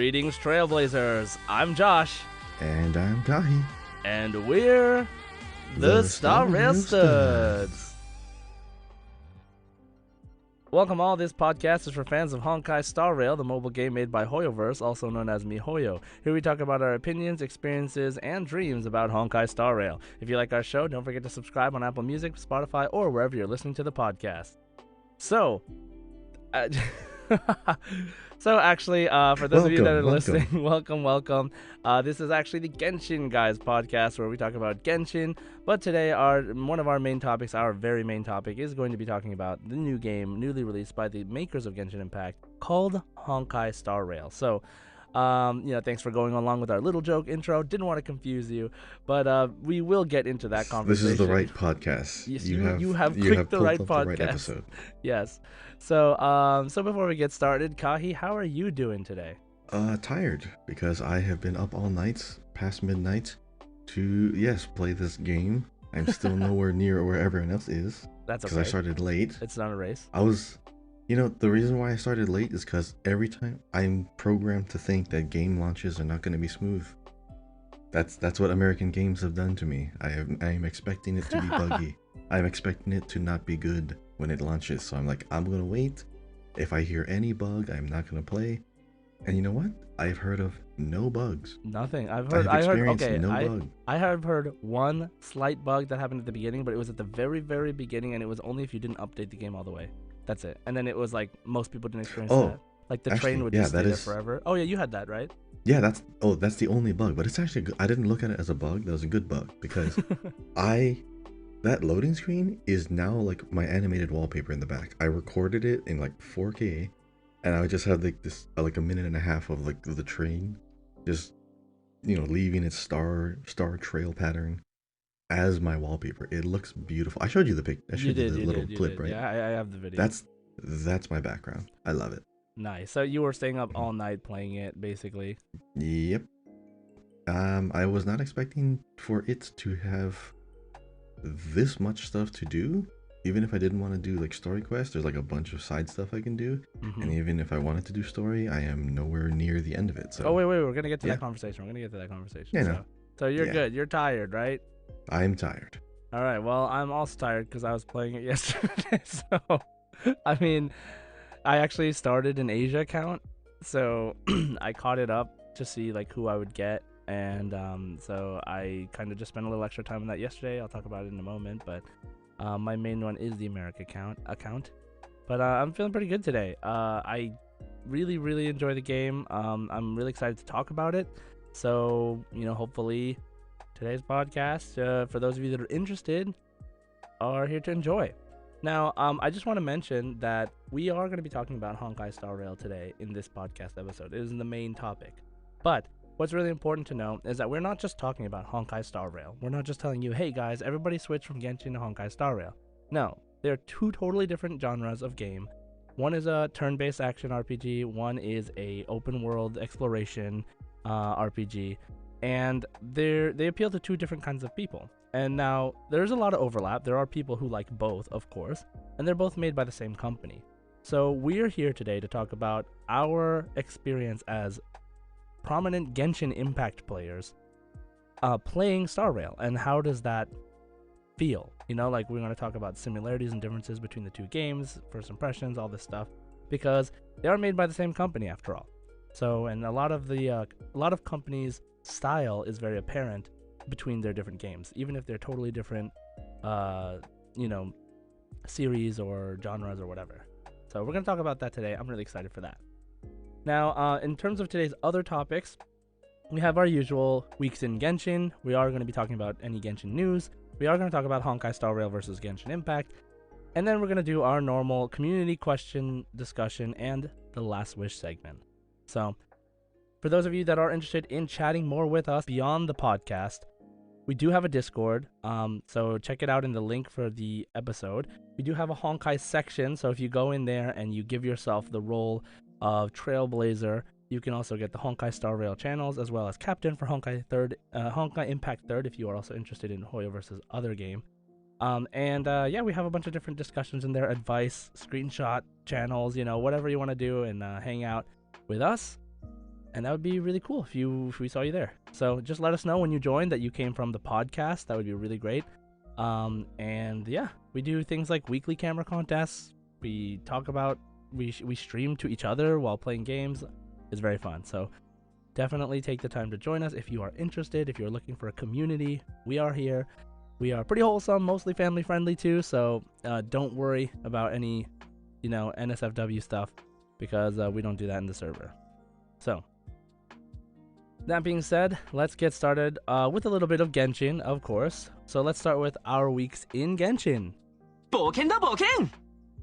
Greetings, Trailblazers. I'm Josh. And I'm Kahi. And we're the Star Rail Studs. Welcome all. This podcast is for fans of Honkai Star Rail, the mobile game made by Hoyoverse, also known as Mihoyo. Here we talk about our opinions, experiences, and dreams about Honkai Star Rail. If you like our show, don't forget to subscribe on Apple Music, Spotify, or wherever you're listening to the podcast. For those of you that are listening, welcome. This is actually the Genshin Guys podcast where we talk about Genshin. But today, one of our main topics, our very main topic, is going to be talking about the new game, newly released by the makers of Genshin Impact, called Honkai Star Rail. So, thanks for going along with our little joke intro. Didn't want to confuse you, but we will get into that conversation. This is the right podcast. Yes, you have picked the right podcast. The right episode. Yes. So before we get started, Kahi, how are you doing today? Tired because I have been up all night, past midnight, to play this game. I'm still nowhere near where everyone else is. That's okay. Because I started late. It's not a race. The reason why I started late is because every time I'm programmed to think that game launches are not going to be smooth. That's what American games have done to me. I am expecting it to be buggy. I'm expecting it to not be good when it launches. So I'm like, I'm going to wait. If I hear any bug, I'm not going to play. And you know what? I've heard of no bugs. Nothing. I have heard one slight bug that happened at the beginning, but it was at the very, very beginning, and it was only if you didn't update the game all the way. That's it. And then it was like most people didn't experience that. Like the train would just stay there forever. Oh yeah, you had that, right? Yeah, that's the only bug, but it's actually good. I didn't look at it as a bug. That was a good bug because that loading screen is now like my animated wallpaper in the back. I recorded it in like 4K, and I would just have like a minute and a half of like the train just leaving its star trail pattern as my wallpaper. It looks beautiful. I showed you the picture. I showed you the little clip, right? Yeah, I have the video. That's my background. I love it. Nice. So you were staying up all night playing it, basically. Yep. I was not expecting for it to have this much stuff to do. Even if I didn't want to do like story quests, there's like a bunch of side stuff I can do. Mm-hmm. And even if I wanted to do story, I am nowhere near the end of it. So. Oh wait, we're gonna get to that conversation. Yeah, so you're good. You're tired, right? I'm tired. All right. Well, I'm also tired because I was playing it yesterday. So, I mean, I actually started an Asia account, so I caught it up to see like who I would get, and so I kind of just spent a little extra time on that yesterday. I'll talk about it in a moment, but my main one is the America account. But I'm feeling pretty good today. I really, really enjoy the game. I'm really excited to talk about it. So, hopefully today's podcast, for those of you that are interested, are here to enjoy. Now, I just want to mention that we are going to be talking about Honkai Star Rail today in this podcast episode. It is the main topic. But what's really important to know is that we're not just talking about Honkai Star Rail. We're not just telling you, hey guys, everybody switch from Genshin to Honkai Star Rail. No, they're two totally different genres of game. One is a turn-based action RPG. One is a open-world exploration RPG. And they appeal to two different kinds of people. And now, there's a lot of overlap. There are people who like both, of course, and they're both made by the same company. So we're here today to talk about our experience as prominent Genshin Impact players playing Star Rail, and how does that feel? Like we're going to talk about similarities and differences between the two games, first impressions, all this stuff, because they are made by the same company after all. So, and a lot of companies' style is very apparent between their different games, even if they're totally different, series or genres or whatever. So we're going to talk about that today. I'm really excited for that. Now, in terms of today's other topics, we have our usual weeks in Genshin. We are going to be talking about any Genshin news. We are going to talk about Honkai Star Rail versus Genshin Impact. And then we're going to do our normal community question discussion and the Last Wish segment. So, for those of you that are interested in chatting more with us beyond the podcast, we do have a Discord, so check it out in the link for the episode. We do have a Honkai section, so if you go in there and you give yourself the role of Trailblazer, you can also get the Honkai Star Rail channels, as well as Captain for Honkai Impact 3rd, if you are also interested in Hoyoverse's other game. We have a bunch of different discussions in there, advice, screenshot channels, whatever you want to do and hang out with us. and that would be really cool if we saw you there. So just let us know when you join that you came from the podcast. That would be really great. And yeah, we do things like weekly camera contests. We talk about we stream to each other while playing games. It's very fun. So definitely take the time to join us if you are interested. If you're looking for a community, we are here. We are pretty wholesome, mostly family friendly too. So don't worry about any, NSFW stuff because we don't do that in the server. So that being said, let's get started with a little bit of Genshin, of course. So let's start with our weeks in Genshin.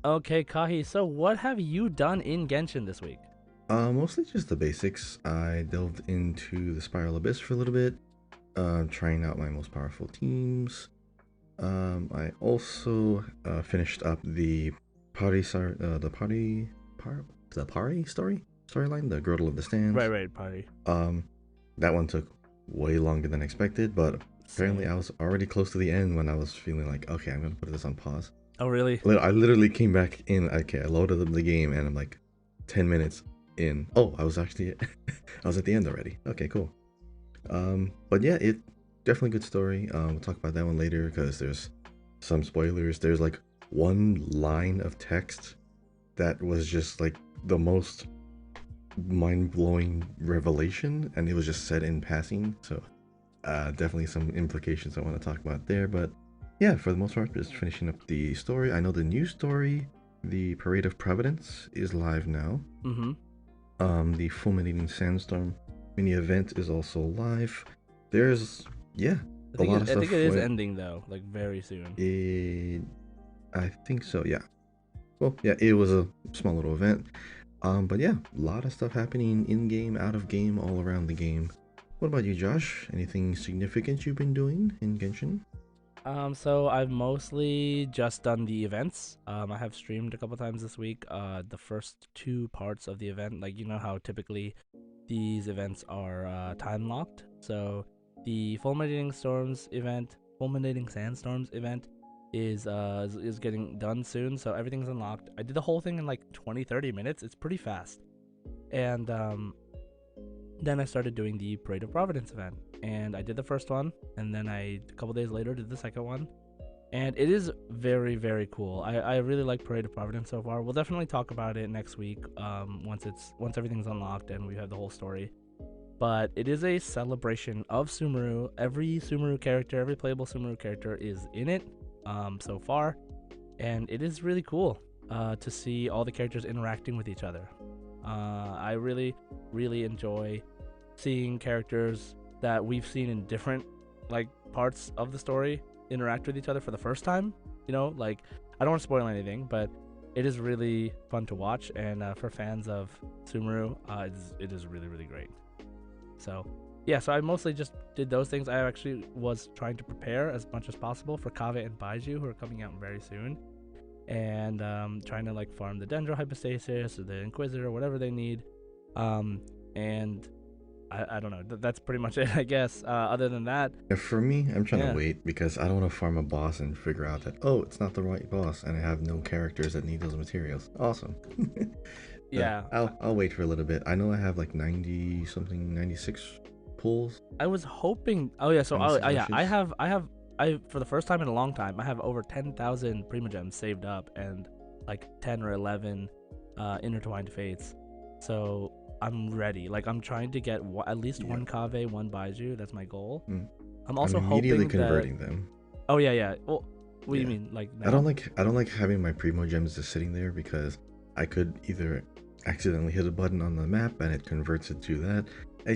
Okay, Kahi, so what have you done in Genshin this week? Mostly just the basics. I delved into the Spiral Abyss for a little bit, trying out my most powerful teams. I also finished up the Pari storyline, the Girdle of the Stands. Right, Pari. That one took way longer than expected, but apparently I was already close to the end when I was feeling like, okay, I'm gonna put this on pause. Oh, really? I literally came back in. Okay, I loaded up the game, and I'm like 10 minutes in. Oh, I was actually I was at the end already. Okay, cool. But yeah, it definitely good story. We'll talk about that one later because there's some spoilers. There's like one line of text that was just like the most mind-blowing revelation, and it was just said in passing. So definitely some implications I want to talk about there. But yeah, for the most part, just finishing up the story. I know the new story, the Parade of Providence, is live now. The Fulminating Sandstorm mini event is also live. There's a lot of stuff. I think it is ending though, like very soon. I think so. Yeah. Well, yeah, it was a small little event. But yeah, a lot of stuff happening in game, out of game, all around the game. What about you, Josh? Anything significant you've been doing in Genshin? So I've mostly just done the events. I have streamed a couple times this week. The first two parts of the event, like how typically these events are time locked. So the Fulminating Sandstorms event is getting done soon. So everything's unlocked. I did the whole thing in like 20-30 minutes. It's pretty fast. And then I started doing the Parade of Providence event, and I did the first one, and then a couple days later did the second one, and it is very, very cool. I really like Parade of Providence so far. We'll definitely talk about it next week once everything's unlocked and we have the whole story. But it is a celebration of Sumeru. Every playable Sumeru character is in it so far, and it is really cool to see all the characters interacting with each other. I really, really enjoy seeing characters that we've seen in different parts of the story interact with each other for the first time. I don't want to spoil anything, but it is really fun to watch, and for fans of Sumeru, it is really, really great. So yeah, so I mostly just did those things. I actually was trying to prepare as much as possible for Kaveh and Baiju, who are coming out very soon, and trying to farm the Dendro Hypostasis or the Inquisitor or whatever they need. And I don't know. That's pretty much it, I guess. Other than that, for me, I'm trying to wait because I don't want to farm a boss and figure out that it's not the right boss, and I have no characters that need those materials. Awesome. Yeah. I'll wait for a little bit. I know I have 96 pulls. I was hoping. Oh yeah. So I have for the first time in a long time, I have over 10,000 Primogems saved up and 10 or 11 intertwined fates. So I'm ready. I'm trying to get at least one Kaveh, one Baiju. That's my goal. I'm also immediately hoping converting them. Oh yeah. Well, what do you mean? Now? I don't like having my Primogems just sitting there because I could either accidentally hit a button on the map and it converts it to that. I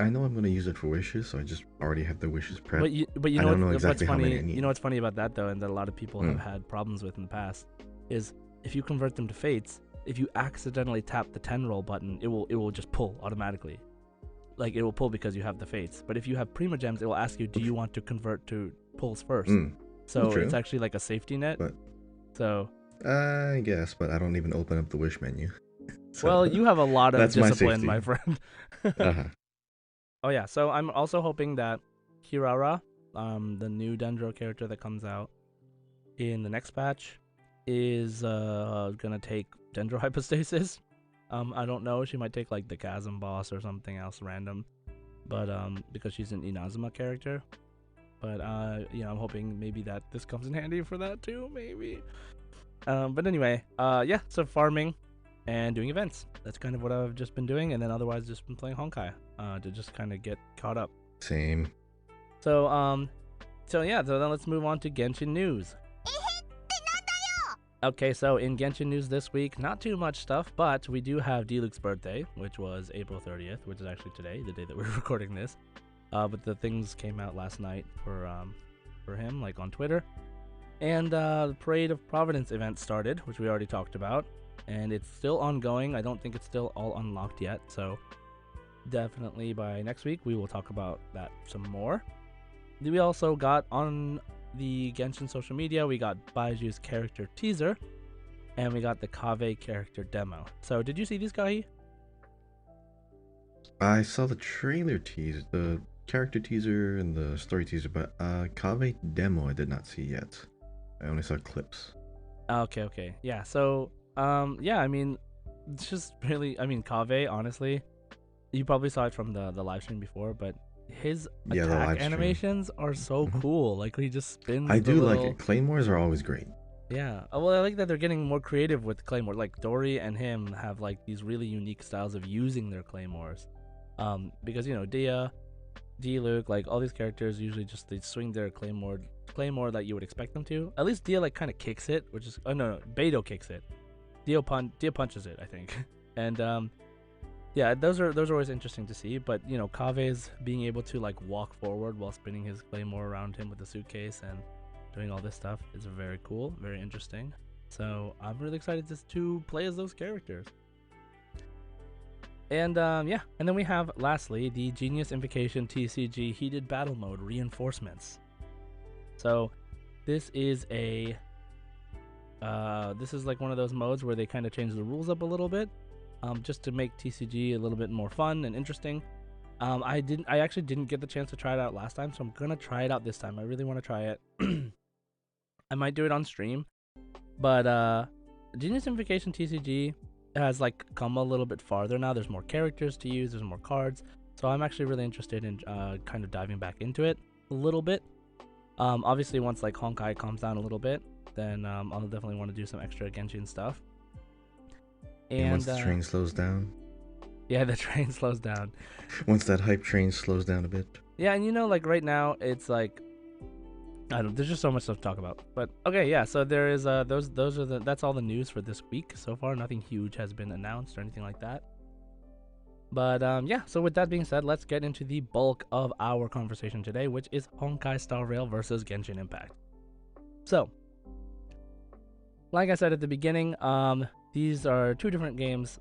know I'm going to use it for wishes, so I just already have the wishes prepped. But you know, I don't know exactly what's funny, how many I need. You know what's funny about that though, and that a lot of people have had problems with in the past, is if you convert them to fates, if you accidentally tap the 10 roll button, it will just pull automatically. It will pull because you have the fates. But if you have Primogems, it will ask you, do you want to convert to pulls first? So it's actually like a safety net. But so I guess, but I don't even open up the wish menu. So, well, you have a lot of discipline, my friend. Oh yeah, so I'm also hoping that Kirara, the new Dendro character that comes out in the next patch, is gonna take Dendro Hypostasis. I don't know. She might take like the Chasm boss or something else random, but because she's an Inazuma character. But I'm hoping maybe that this comes in handy for that too, maybe. But anyway, yeah. So farming and doing events. That's kind of what I've just been doing, and then otherwise just been playing Honkai to just kind of get caught up. Same. So yeah. So then let's move on to Genshin news. Okay, so in Genshin news this week, not too much stuff, but we do have Diluc's birthday, which was April 30th, which is actually today, the day that we're recording this. But the things came out last night for him, like on Twitter. And the Parade of Providence event started, which we already talked about, and it's still ongoing. I don't think it's still all unlocked yet, so definitely by next week we will talk about that some more. We also got on the Genshin social media, we got Baiju's character teaser, and we got the Kaveh character demo. So did you see these, Gahi? I saw the trailer teaser, the character teaser and the story teaser, but Kaveh demo I did not see yet. I only saw clips. Okay. Yeah, so yeah, I mean, it's just really, I mean, Kaveh, honestly, you probably saw it from the live stream before, but his attack animations are so cool. Like, he just spins. I do like it. Claymores are always great. Yeah. Well, I like that they're getting more creative with Claymore. Like, Dory and him have like these really unique styles of using their Claymores. Because Dia, Diluc, like all these characters usually just they swing their Claymore that you would expect them to. At least Dia like kind of kicks it, which is no, Beidou kicks it. Dia punches it, I think. And yeah, those are always interesting to see. But Kaveh's being able to like walk forward while spinning his Claymore around him with the suitcase and doing all this stuff is very cool, very interesting. So I'm really excited to play as those characters. And yeah, and then we have lastly the Genius Invocation TCG Heated Battle Mode reinforcements. So this is like one of those modes where they kind of change the rules up a little bit. Just to make TCG a little bit more fun and interesting. I actually didn't get the chance to try it out last time, so I'm gonna try it out this time. I really want to try it. I might do it on stream, but Genius Invocation TCG has like come a little bit farther now. There's more characters to use, there's more cards, so I'm actually really interested in kind of diving back into it a little bit. Obviously once like Honkai calms down a little bit, then I'll definitely want to do some extra Genshin stuff. And once the train slows down. Yeah, the train slows down. Once that hype train slows down a bit. Yeah, and like right now it's like there's just so much stuff to talk about. But okay, yeah, so there is that's all the news for this week so far. Nothing huge has been announced or anything like that. But yeah, so with that being said, let's get into the bulk of our conversation today, which is Honkai Star Rail versus Genshin Impact. So, like I said at the beginning, these are two different games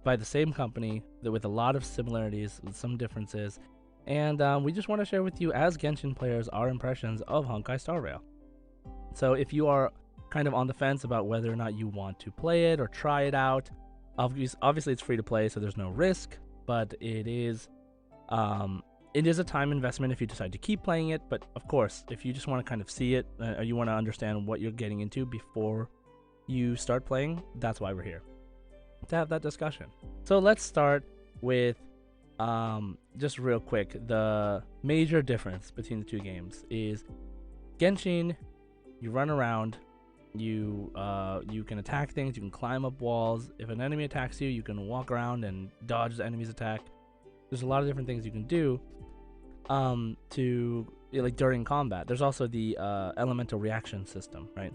by the same company with a lot of similarities, with some differences, and we just want to share with you as Genshin players our impressions of Honkai Star Rail. So if you are kind of on the fence about whether or not you want to play it or try it out, obviously it's free to play, so there's no risk, but it is a time investment if you decide to keep playing it. But of course, if you just want to kind of see it, or you want to understand what you're getting into before you start playing, that's why we're here, to have that discussion. So let's start with just real quick, the major difference between the two games is Genshin, you run around, you can attack things, you can climb up walls. If an enemy attacks you, you can walk around and dodge the enemy's attack. There's a lot of different things you can do like during combat. There's also the elemental reaction system, right?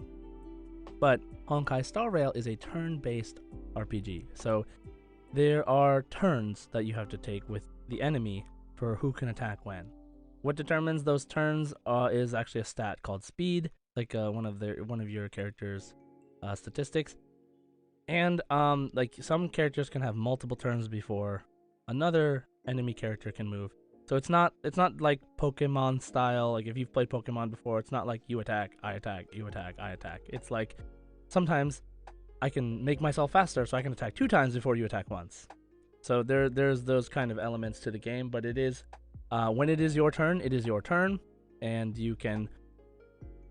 But Honkai Star Rail is a turn-based RPG, so there are turns that you have to take with the enemy for who can attack when. What determines those turns is actually a stat called speed, like one of your character's statistics. And like some characters can have multiple turns before another enemy character can move. So it's not like Pokemon style. Like if you've played Pokemon before, it's not like you attack, I attack, you attack, I attack. It's like sometimes I can make myself faster, so I can attack 2 times before you attack once. So there's those kind of elements to the game, but it is when it is your turn, it is your turn, and you can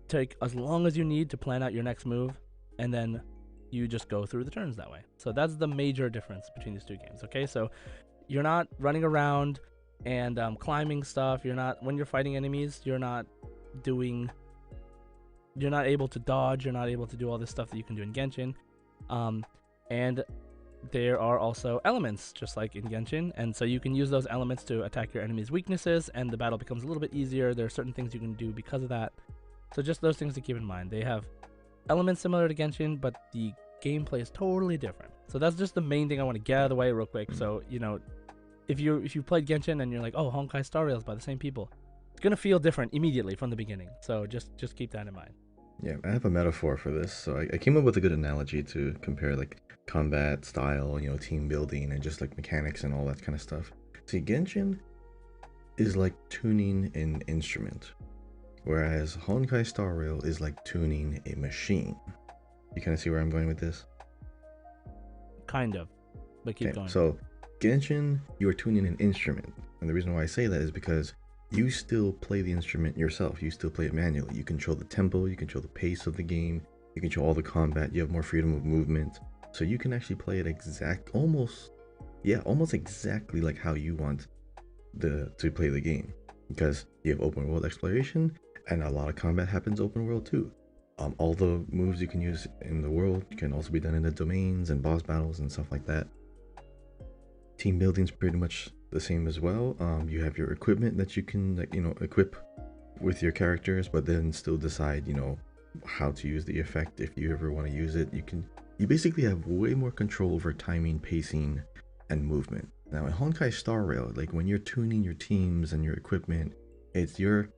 take as long as you need to plan out your next move, and then you just go through the turns that way. So that's the major difference between these two games. Okay, so you're not running around and climbing stuff. You're not, when you're fighting enemies, you're not able to dodge. You're not able to do all this stuff that you can do in Genshin. And there are also elements, just like in Genshin, and so you can use those elements to attack your enemy's weaknesses, and the battle becomes a little bit easier. There are certain things you can do because of that. So just those things to keep in mind. They have elements similar to Genshin, but the gameplay is totally different. So that's just the main thing I want to get out of the way real quick. So, you know, if you played Genshin and you're like, oh, Honkai Star Rail is by the same people, it's gonna feel different immediately from the beginning. So just keep that in mind. Yeah, I have a metaphor for this. So I came up with a good analogy to compare like combat style, you know, team building and just like mechanics and all that kind of stuff. See, Genshin is like tuning an instrument, whereas Honkai Star Rail is like tuning a machine. You kind of see where I'm going with this? Kind of, but keep going. So Genshin, you are tuning an instrument. And the reason why I say that is because you still play the instrument yourself. You still play it manually. You control the tempo, you control the pace of the game, you control all the combat, you have more freedom of movement. So you can actually play it almost exactly like how you want to play the game. Because you have open world exploration, and a lot of combat happens open world too. All the moves you can use in the world can also be done in the domains and boss battles and stuff like that. Team building's pretty much the same as well. You have your equipment that you can, like, you know, equip with your characters, but then still decide, you know, how to use the effect if you ever want to use it. You basically have way more control over timing, pacing, and movement. Now in Honkai Star Rail, like when you're tuning your teams and your equipment, it's you're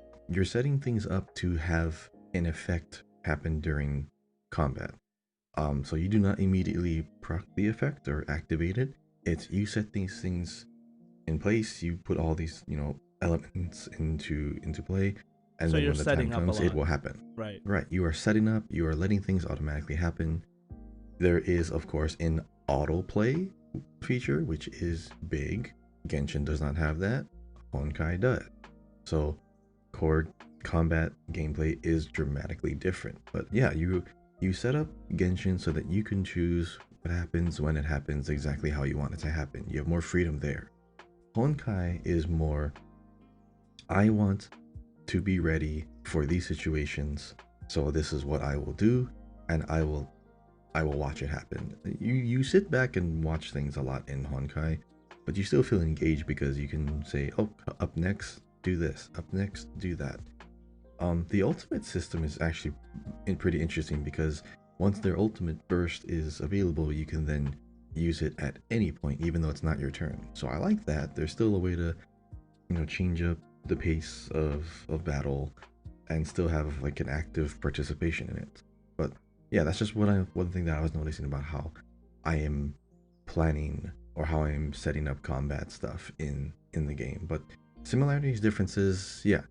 setting things up to have an effect happen during combat. So you do not immediately proc the effect or activate it. It's you set these things in place, you put all these, you know, elements into play, and so then you're when the setting time up comes, a lot. it will happen. Right. Right. You are setting up, you are letting things automatically happen. There is, of course, an autoplay feature, which is big. Genshin does not have that. Honkai does. So core combat gameplay is dramatically different. But yeah, you set up Genshin so that you can choose what happens when it happens exactly how you want it to happen. You have more freedom there. Honkai is more, I want to be ready for these situations, so this is what I will do, and I will watch it happen. You sit back and watch things a lot in Honkai, but you still feel engaged because you can say, oh, up next, do this, up next, do that. The ultimate system is actually pretty interesting because once their ultimate burst is available, you can then use it at any point, even though it's not your turn. So I like that. There's still a way to, you know, change up the pace of battle and still have like an active participation in it. But yeah, that's just one thing that I was noticing about how I am planning or how I am setting up combat stuff in the game. But similarities, differences, yeah,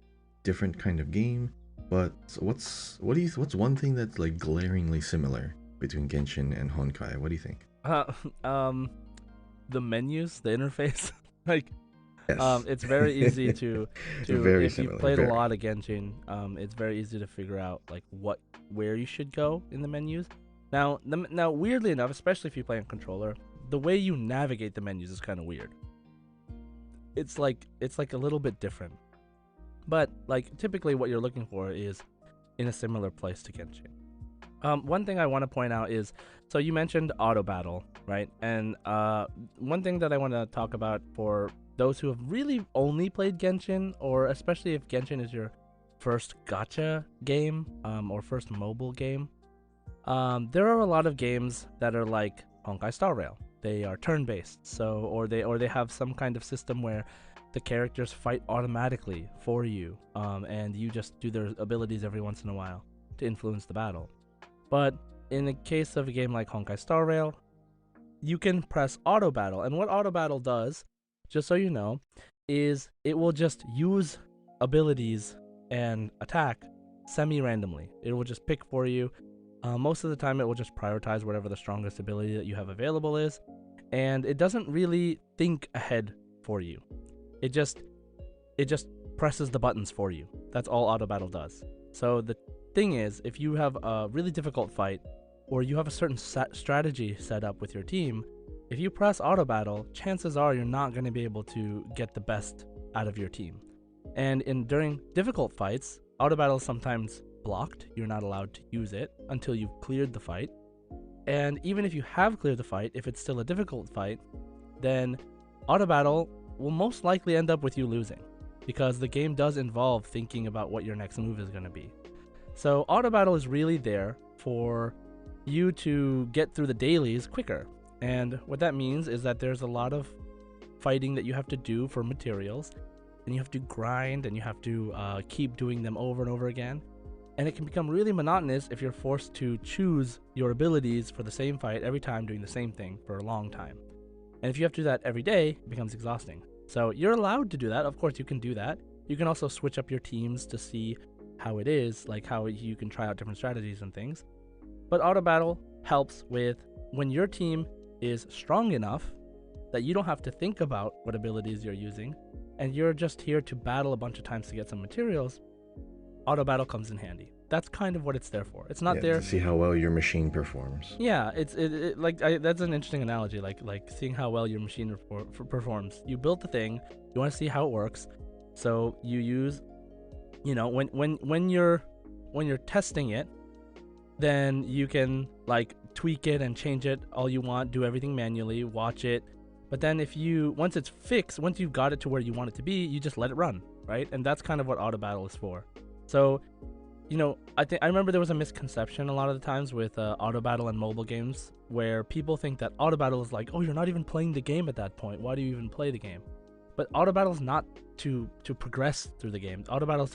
different kind of game. But what's one thing that's like glaringly similar between Genshin and Honkai? What do you think? The menus, the interface, like, Yes. it's very easy to Very if you've similar, played a very. lot of Genshin, it's very easy to figure out like where you should go in the menus. Now, weirdly enough, especially if you play on controller, the way you navigate the menus is kind of weird. It's like a little bit different. But like typically what you're looking for is in a similar place to Genshin. One thing I want to point out is, so you mentioned auto battle, right? And one thing that I want to talk about for those who have really only played Genshin, or especially if Genshin is your first gacha game, or first mobile game, there are a lot of games that are like Honkai Star Rail. They are turn-based, so or they have some kind of system where the characters fight automatically for you, and you just do their abilities every once in a while to influence the battle. But in the case of a game like Honkai Star Rail, you can press auto battle, and what auto battle does, just so you know, is it will just use abilities and attack semi-randomly. It will just pick for you. Most of the time, it will just prioritize whatever the strongest ability that you have available is, and it doesn't really think ahead for you. It just presses the buttons for you. That's all auto battle does. So the thing is, if you have a really difficult fight, or you have a certain strategy set up with your team, if you press auto battle, chances are you're not going to be able to get the best out of your team. And during difficult fights, auto battle is sometimes blocked. You're not allowed to use it until you've cleared the fight. And even if you have cleared the fight, if it's still a difficult fight, then auto battle will most likely end up with you losing, because the game does involve thinking about what your next move is going to be. So auto battle is really there for you to get through the dailies quicker. And what that means is that there's a lot of fighting that you have to do for materials, and you have to grind, and you have to keep doing them over and over again. And it can become really monotonous if you're forced to choose your abilities for the same fight every time, doing the same thing for a long time. And if you have to do that every day, it becomes exhausting. So you're allowed to do that. Of course, you can do that. You can also switch up your teams to see how it is, like how you can try out different strategies and things. But auto battle helps with when your team is strong enough that you don't have to think about what abilities you're using, and you're just here to battle a bunch of times to get some materials. Auto battle comes in handy. That's kind of what it's there for. It's not there to see how well your machine performs. Yeah, that's an interesting analogy. Like seeing how well your machine performs. You built the thing. You want to see how it works. So you use, when you're testing it, then you can like tweak it and change it all you want. Do everything manually. Watch it. But then once it's fixed, once you've got it to where you want it to be, you just let it run, right? And that's kind of what auto battle is for. So, I remember there was a misconception a lot of the times with auto battle and mobile games, where people think that auto battle is like, oh, you're not even playing the game at that point. Why do you even play the game? But auto battle is not to progress through the game. Auto battle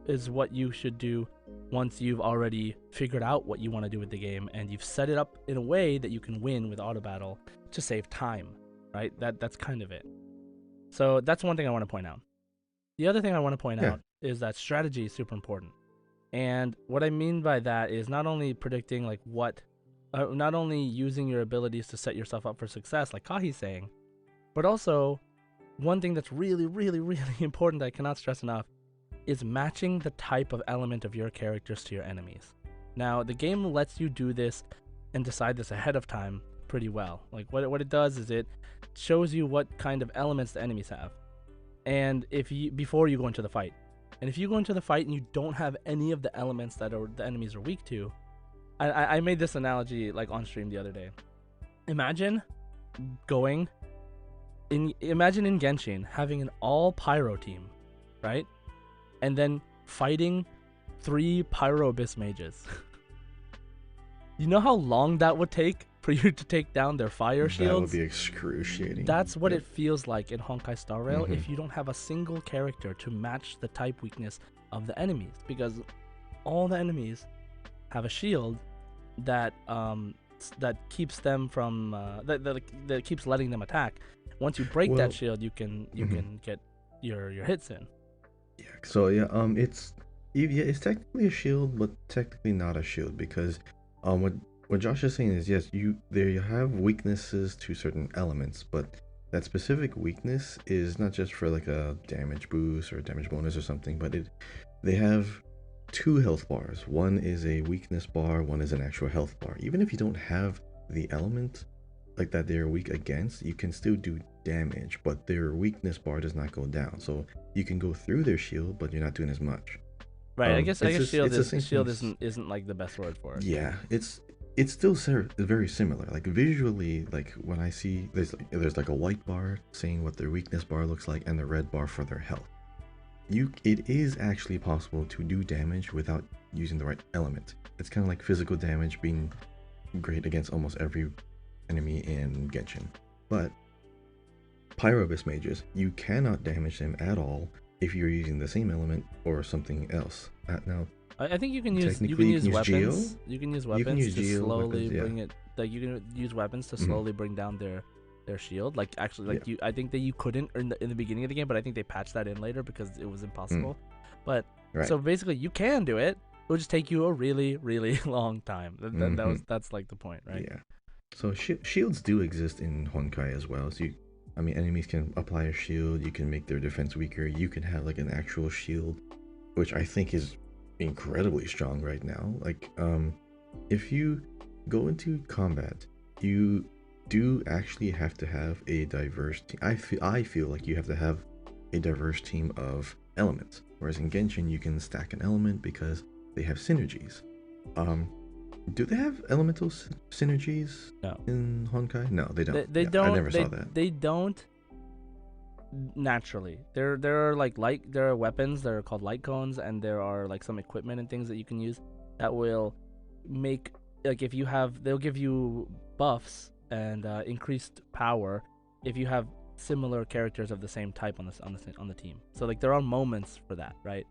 is what you should do once you've already figured out what you want to do with the game, and you've set it up in a way that you can win with auto battle to save time, right? That's kind of it. So that's one thing I want to point out. The other thing I want to point out is that strategy is super important. And what I mean by that is not only predicting not only using your abilities to set yourself up for success, like Kahi's saying, but also one thing that's really, really, really important that I cannot stress enough is matching the type of element of your characters to your enemies. Now, the game lets you do this and decide this ahead of time pretty well. Like what it does is it shows you what kind of elements the enemies have, and before you go into the fight. And if you go into the fight and you don't have any of the elements that the enemies are weak to, I made this analogy like on stream the other day. Imagine in Genshin having an all pyro team, right? And then fighting 3 pyro abyss mages. You know how long that would take for you to take down their fire shields? That would be excruciating. That's what it feels like in Honkai Star Rail if you don't have a single character to match the type weakness of the enemies, because all the enemies have a shield that keeps them from that keeps letting them attack. Once you break that shield, you can get your hits in. Yeah. So it's technically a shield, but technically not a shield, because what Josh is saying is, yes, you have weaknesses to certain elements, but that specific weakness is not just for like a damage boost or a damage bonus or something, but they have 2 health bars. One is a weakness bar, one is an actual health bar. Even if you don't have the element like that they're weak against, you can still do damage, but their weakness bar does not go down. So you can go through their shield, but you're not doing as much. Right. I guess shield isn't like the best word for it. Yeah, it's still very similar. Like visually, like when I see there's like a white bar saying what their weakness bar looks like, and the red bar for their health. It is actually possible to do damage without using the right element. It's kind of like physical damage being great against almost every enemy in Genshin. But Pyro Abyss mages, you cannot damage them at all if you're using the same element or something else. Now, I think you can use weapons. You can use weapons to slowly bring it. Like you can use weapons to slowly bring down their shield. Like actually, I think that you couldn't in the beginning of the game, but I think they patched that in later because it was impossible. But so basically, you can do it. It would just take you a really, really long time. That's like the point, right? Yeah. So shields do exist in Honkai as well. So enemies can apply a shield. You can make their defense weaker. You can have like an actual shield, which I think is incredibly strong right now. Like if you go into combat, you do actually have to have a diverse team. I feel like you have to have a diverse team of elements. Whereas in Genshin, you can stack an element because they have synergies. Um, do they have elemental synergies No, in Honkai? No, they don't. they Yeah, I don't. never saw that. They don't naturally. There are like light. There are weapons that are called light cones, and there are like some equipment and things that you can use that will make like if you have they'll give you buffs and increased power if you have similar characters of the same type on the team. So like there are moments for that, right?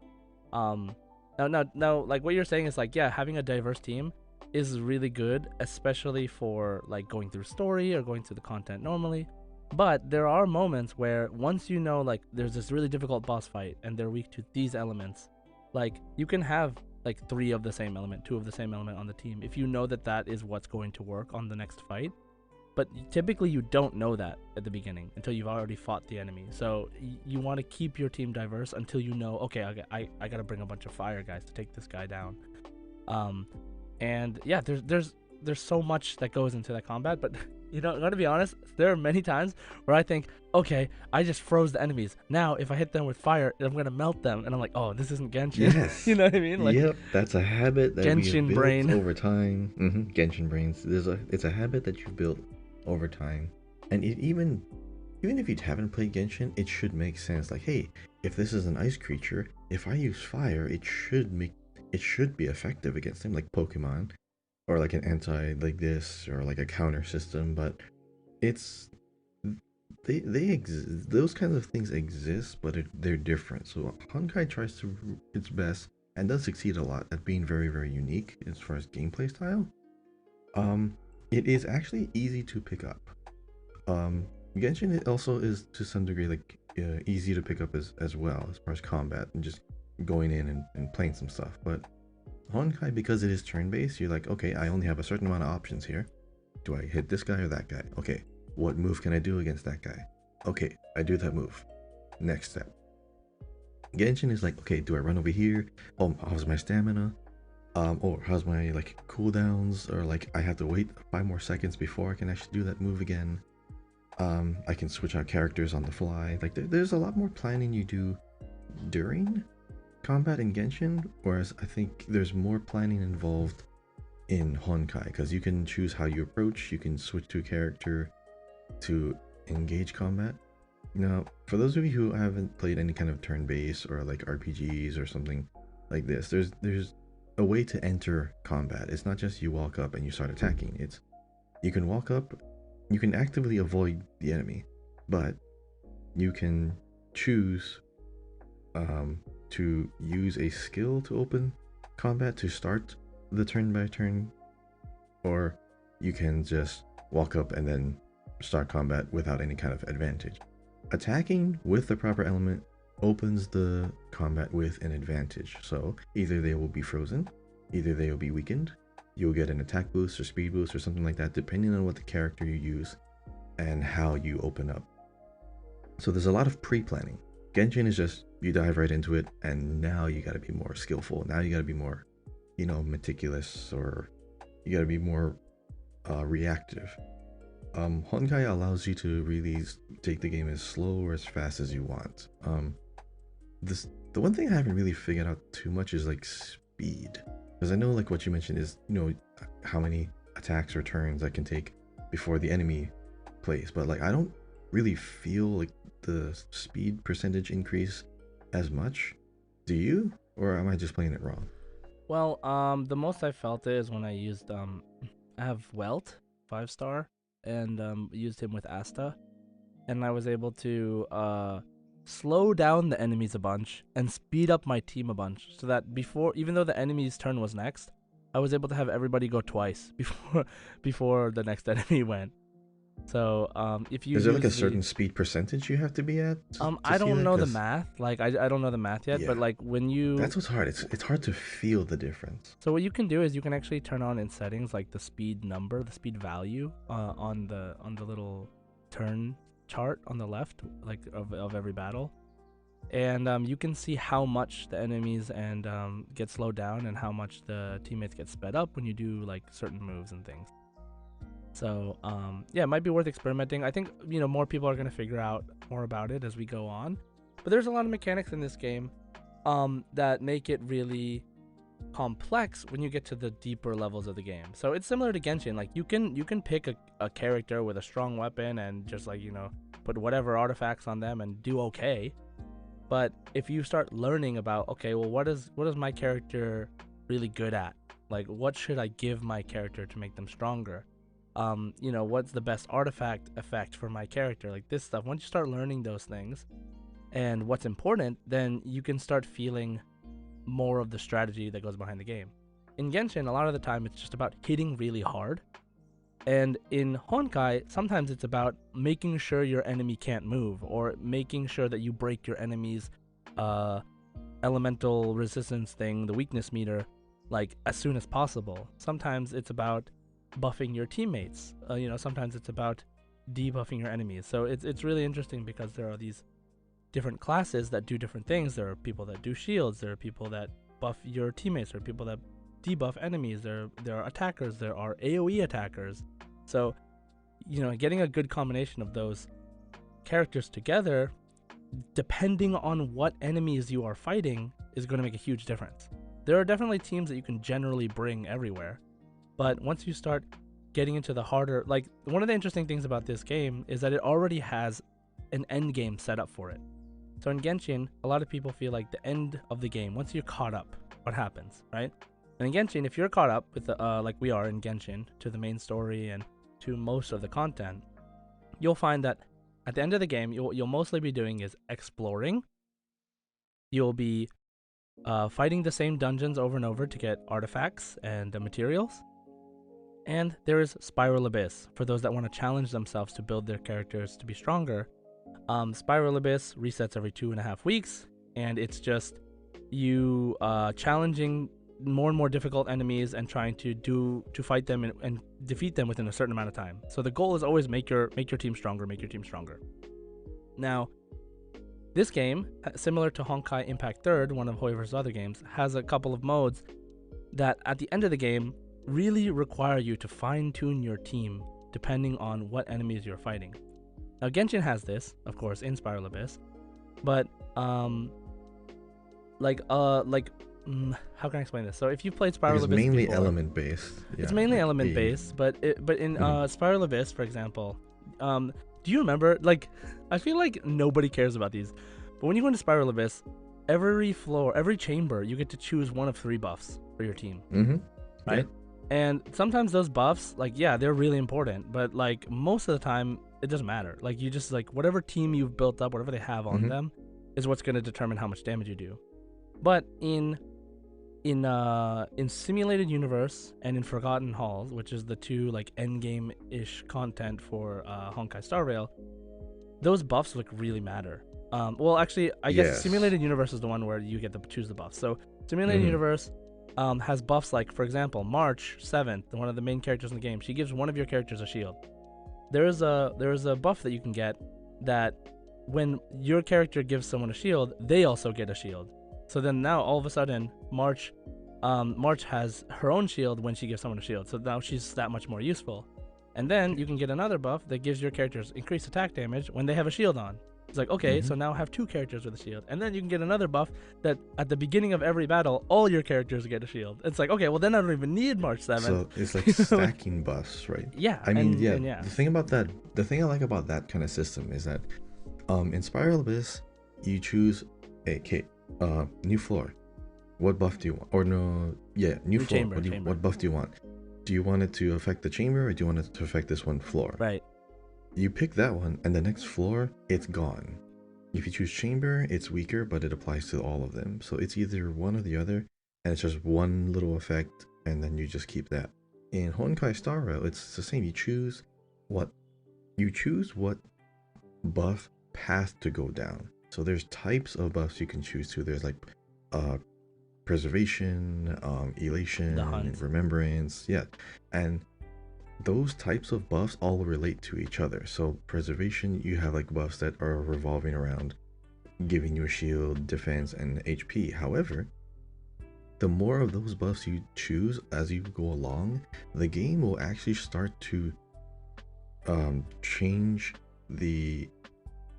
Um, now, like what you're saying is like yeah, having a diverse team is really good, especially for like going through story or going through the content normally. But there are moments where once you know like there's this really difficult boss fight and they're weak to these elements, like you can have like 3 of the same element, 2 of the same element on the team if you know that that is what's going to work on the next fight. But typically you don't know that at the beginning until you've already fought the enemy. So you want to keep your team diverse until you know, okay, I gotta bring a bunch of fire guys to take this guy down. And yeah, there's so much that goes into that combat, but you know, gotta be honest, there are many times where I think, okay, I just froze the enemies. Now, if I hit them with fire, I'm gonna melt them, and I'm like, oh, this isn't Genshin. Yes. You know what I mean? Like, yep, that's a habit that we have Genshin built brain. over time. Genshin brains. It's a habit that you've built over time, and even if you haven't played Genshin, it should make sense. Like, hey, if this is an ice creature, if I use fire, it should be effective against him, like Pokemon, or like an anti like this, or like a counter system. But it's those kinds of things exist, but they're different. So Honkai tries to its best and does succeed a lot at being very, very unique as far as gameplay style. It is actually easy to pick up. Genshin also is to some degree like easy to pick up as well as far as combat and just going in and playing some stuff. But Honkai, because it is turn-based, you're like, okay, I only have a certain amount of options here. Do I hit this guy or that guy? Okay, what move can I do against that guy? Okay, I do that move. Next step. Genshin is like, okay, do I run over here? Oh, how's my stamina? Or how's my like cooldowns? Or like I have to wait 5 more seconds before I can actually do that move again. I can switch out characters on the fly. Like there's a lot more planning you do during combat in Genshin, whereas I think there's more planning involved in Honkai because you can choose how you approach. You can switch to a character to engage combat. Now, for those of you who haven't played any kind of turn-based or like RPGs or something like this, there's a way to enter combat. It's not just you walk up and you start attacking. It's you can walk up, you can actively avoid the enemy, but you can choose to use a skill to open combat to start the turn by turn, or you can just walk up and then start combat without any kind of advantage. Attacking with the proper element opens the combat with an advantage. So either they will be frozen, either they will be weakened, you'll get an attack boost or speed boost or something like that, depending on what the character you use and how you open up. So there's a lot of pre-planning. Genshin is just you dive right into it, and now you got to be more skillful. Now you got to be more, meticulous, or you got to be more reactive. Honkai allows you to really take the game as slow or as fast as you want. The one thing I haven't really figured out too much is like speed, because I know like what you mentioned is how many attacks or turns I can take before the enemy plays, but like I don't really feel like the speed percentage increase as much. Do you, or am I just playing it wrong? Well, the most I felt it is when I used I have Welt 5-star and used him with Asta, and I was able to slow down the enemies a bunch and speed up my team a bunch, so that even though the enemy's turn was next, I was able to have everybody go twice before the next enemy went. So if you Is there use like a certain speed percentage you have to be at to I see don't that? know the 'Cause math. Like I don't know the math yet, but yeah, like when you that's what's hard. It's hard to feel the difference. so what you can do is you can actually turn on in settings like the speed number, the speed value on the little turn chart on the left, like of every battle. and you can see how much the enemies and get slowed down and how much the teammates get sped up when you do like certain moves and things. So yeah, it might be worth experimenting. I think more people are gonna figure out more about it as we go on. But there's a lot of mechanics in this game that make it really complex when you get to the deeper levels of the game. So it's similar to Genshin. Like you can pick a character with a strong weapon and just like put whatever artifacts on them and do okay. But if you start learning about, okay, well, what is my character really good at? Like, what should I give my character to make them stronger? What's the best artifact effect for my character? Like this stuff. Once you start learning those things and what's important, then you can start feeling more of the strategy that goes behind the game. In Genshin, a lot of the time, it's just about hitting really hard. And in Honkai, sometimes it's about making sure your enemy can't move, or making sure that you break your enemy's elemental resistance thing, the weakness meter, like as soon as possible. Sometimes it's about buffing your teammates. Sometimes it's about debuffing your enemies. So it's really interesting because there are these different classes that do different things. There are people that do shields. There are people that buff your teammates. There are people that debuff enemies. There are attackers. There are AoE attackers. So, getting a good combination of those characters together, depending on what enemies you are fighting, is going to make a huge difference. There are definitely teams that you can generally bring everywhere, but once you start getting into the harder, like one of the interesting things about this game is that it already has an end game set up for it. So in Genshin, a lot of people feel like the end of the game, once you're caught up, what happens, right? And in Genshin, if you're caught up with like we are in Genshin, to the main story and to most of the content, you'll find that at the end of the game, you'll mostly be doing is exploring. You'll be fighting the same dungeons over and over to get artifacts and materials. And there is Spiral Abyss, for those that want to challenge themselves to build their characters to be stronger. Spiral Abyss resets every 2.5 weeks, and it's just you challenging more and more difficult enemies and trying to fight them and defeat them within a certain amount of time. So the goal is always make your team stronger, make your team stronger. Now, this game, similar to Honkai Impact 3rd, one of Hoyoverse's other games, has a couple of modes that at the end of the game really require you to fine-tune your team depending on what enemies you're fighting. Now, Genshin has this, of course, in Spiral Abyss, but how can I explain this? So if you've played Spiral Abyss mainly before, element based. Yeah, it's mainly element based, but in Spiral Abyss, for example, do you remember? Like, I feel like nobody cares about these, but when you go into Spiral Abyss, every floor, every chamber, you get to choose one of 3 buffs for your team, right? Yeah. And sometimes those buffs, like, yeah, they're really important, but like most of the time, it doesn't matter. Like, you just like whatever team you've built up, whatever they have on them, is what's going to determine how much damage you do. But in Simulated Universe and in Forgotten Halls, which is the 2 like endgame-ish content for Honkai Star Rail, those buffs like really matter. Well, actually, I guess Simulated Universe is the one where you get to choose the buffs. So Simulated Universe has buffs like, for example, March 7th, one of the main characters in the game, she gives one of your characters a shield. There is a buff that you can get that when your character gives someone a shield, they also get a shield. So then now all of a sudden, March has her own shield when she gives someone a shield. So now she's that much more useful. And then you can get another buff that gives your characters increased attack damage when they have a shield on. It's like, okay, so now have 2 characters with a shield. And then you can get another buff that at the beginning of every battle, all your characters get a shield. It's like, okay, well then I don't even need March 7th. So it's like stacking buffs, right? Yeah. I mean, yeah. The thing I like about that kind of system is that in Spiral Abyss, you choose new floor. What buff do you want? Or no, yeah, new floor. Chamber, what buff do you want? Do you want it to affect the chamber, or do you want it to affect this one floor? Right. You pick that one, and the next floor, it's gone. If you choose chamber, it's weaker, but it applies to all of them. So it's either one or the other, and it's just one little effect, and then you just keep that. In Honkai Star Rail, it's the same. You choose what buff path to go down. So there's types of buffs you can choose to. There's like preservation, elation, remembrance, and those types of buffs all relate to each other. So preservation, you have like buffs that are revolving around giving you a shield, defense, and HP. However, the more of those buffs you choose as you go along, the game will actually start to change the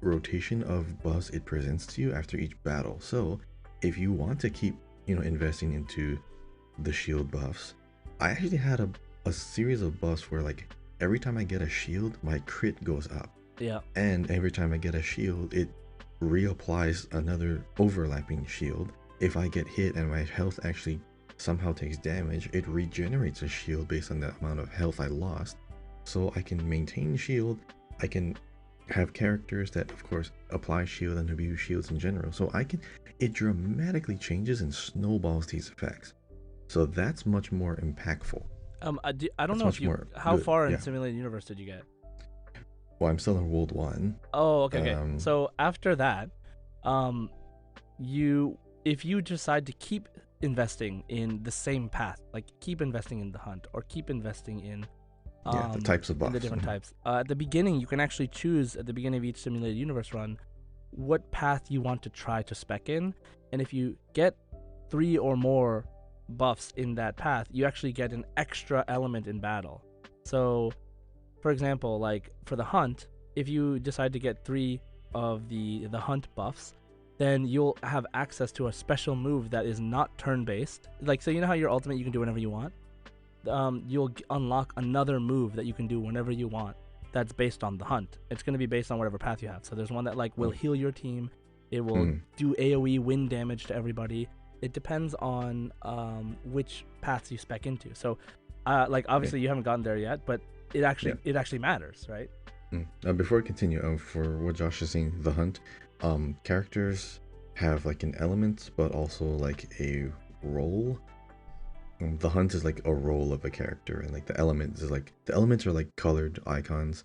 rotation of buffs it presents to you after each battle. So if you want to keep, investing into the shield buffs, I actually had a series of buffs where like every time I get a shield, my crit goes up. Yeah. And every time I get a shield, it reapplies another overlapping shield. If I get hit and my health actually somehow takes damage, it regenerates a shield based on the amount of health I lost. So I can maintain shield. I can have characters that, of course, apply shield and abuse shields in general. So it dramatically changes and snowballs these effects. So that's much more impactful. I don't know if you. How far in Simulated Universe did you get? Well, I'm still in World 1. Oh, okay. So after that, if you decide to keep investing in the same path, like keep investing in the hunt or keep investing in the types of buffs. In the different types. At the beginning, you can actually choose at the beginning of each Simulated Universe run what path you want to try to spec in, and if you get 3 or more buffs in that path, you actually get an extra element in battle. So, for example, like for the hunt, if you decide to get 3 of the hunt buffs, then you'll have access to a special move that is not turn-based. Like, so you know how your ultimate you can do whenever you want? You'll unlock another move that you can do whenever you want that's based on the hunt. It's going to be based on whatever path you have. So there's one that like will heal your team. It will do AoE wind damage to everybody. It depends on which paths you spec into. So like obviously you haven't gotten there yet, but it actually matters, right? Before I continue, for what Josh is saying, the hunt, characters have like an element, but also like a role. The hunt is like a role of a character, and like the elements are like colored icons.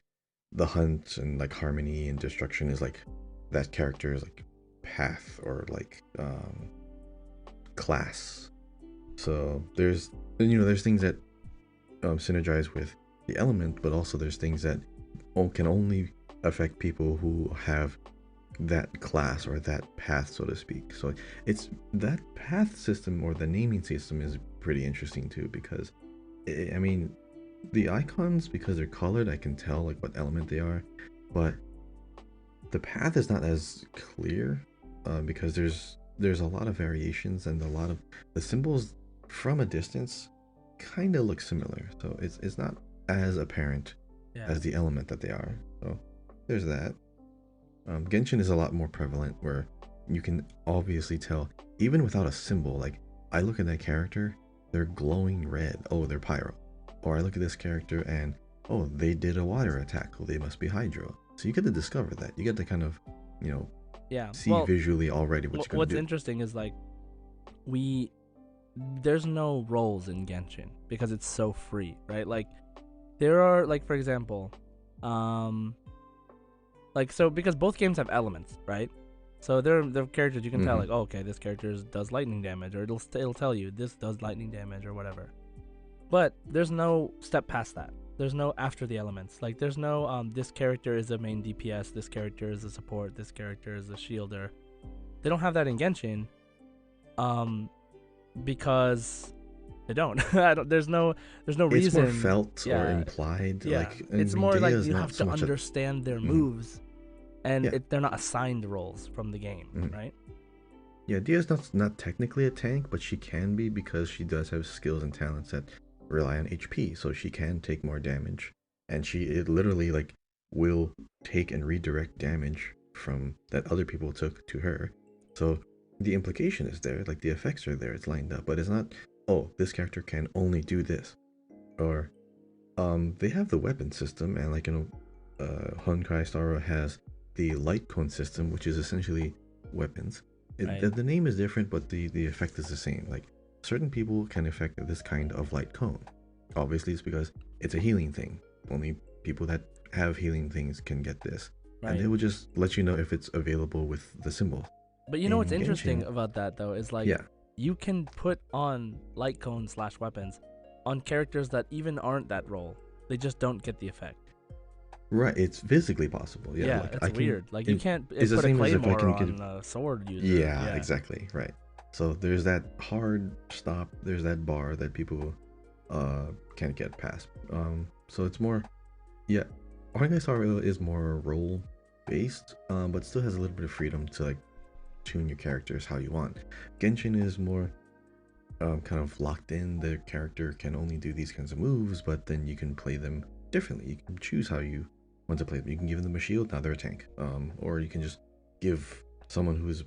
The hunt and like harmony and destruction is like that character's like path or like class. So there's things that synergize with the element, but also there's things that can only affect people who have that class or that path, so to speak. So it's that path system or the naming system is pretty interesting too, because I mean the icons, because they're colored, I can tell like what element they are, but the path is not as clear because there's a lot of variations, and a lot of the symbols from a distance kind of look similar, so it's not as apparent as the element that they are. So there's that. Genshin is a lot more prevalent, where you can obviously tell even without a symbol. Like I look at that character, they're glowing red, oh they're pyro. Or I look at this character and oh they did a water attack, oh they must be hydro. So you get to discover that, you get to kind of see visually already what you're gonna what's do. Interesting is like there's no roles in Genshin because it's so free, right? Like there are, like, for example, like, so because both games have elements, right? So they're characters you can tell, like, oh, okay, this character does lightning damage, or it'll tell you this does lightning damage or whatever. But there's no step past that. There's no after the elements. Like there's no this character is a main DPS, this character is a support, this character is a shielder. They don't have that in Genshin, because they don't. There's no reason. It's more felt or implied. Yeah, like, it's more like you have to so understand their moves, and they're not assigned roles from the game, right? Yeah, Dia's not technically a tank, but she can be, because she does have skills and talents that rely on HP, so she can take more damage, and it literally like will take and redirect damage from that other people took to her. So the implication is there, like the effects are there, it's lined up, but it's not, oh, this character can only do this. Or they have the weapon system, and like Honkai Star has the light cone system, which is essentially weapons. The name is different, but the effect is the same. Like certain people can affect this kind of light cone. Obviously it's because it's a healing thing. Only people that have healing things can get this. And they will just let you know if it's available with the symbol. But you know what's interesting about that though is like you can put on light cones / weapons on characters that even aren't that role. They just don't get the effect. Right, it's physically possible. Yeah, Yeah, like it's I can. weird. Like you can't It's the put a same as if I claymore can get. on a sword user. Yeah, Yeah, exactly. Right. So there's that hard stop. There's that bar that people can't get past. So it's more. Yeah, Honkai Star Rail is more role based, but still has a little bit of freedom to like tune your characters how you want. Genshin is more kind of locked in. The character can only do these kinds of moves, but then you can play them differently. You can choose how you want to play them. You can give them a shield, now they're a tank. Or you can just give someone who's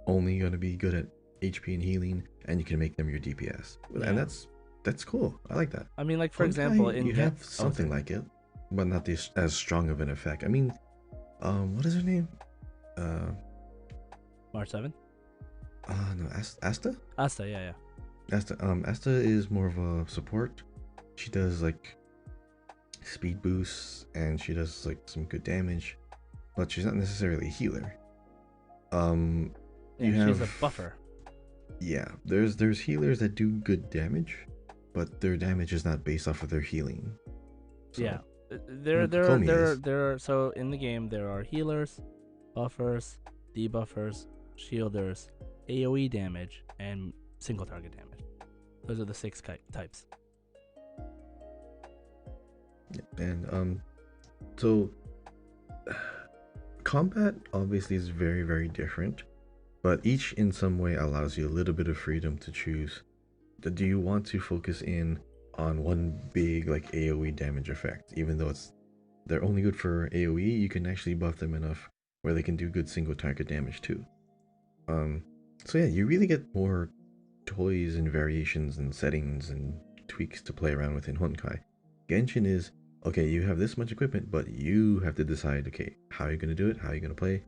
only going to be good at HP and healing, and you can make them your DPS. And yeah. that's cool. I like that. I mean, like for example, Honkai, you have something like it, but not this as strong of an effect. I mean, what is her name? Uh, March 7th? no, Asta. Asta, yeah, yeah. Asta is more of a support. She does like speed boosts and she does like some good damage, but she's not necessarily a healer. Yeah, You have she's a buffer. Yeah, there's healers that do good damage, but their damage is not based off of their healing. So, Yeah. Komi is. There are, so in the game there are healers, buffers, debuffers, shielders, AoE damage, and single target damage. Those are the six types. And so combat obviously is very very different, but each in some way allows you a little bit of freedom to choose. Do you want to focus in on one big like AoE damage effect, even though they're only good for AoE, you can actually buff them enough where they can do good single target damage too. So yeah, you really get more toys and variations and settings and tweaks to play around with in Honkai. Genshin is okay, you have this much equipment, but you have to decide, okay, how you're gonna do it, how you're gonna play.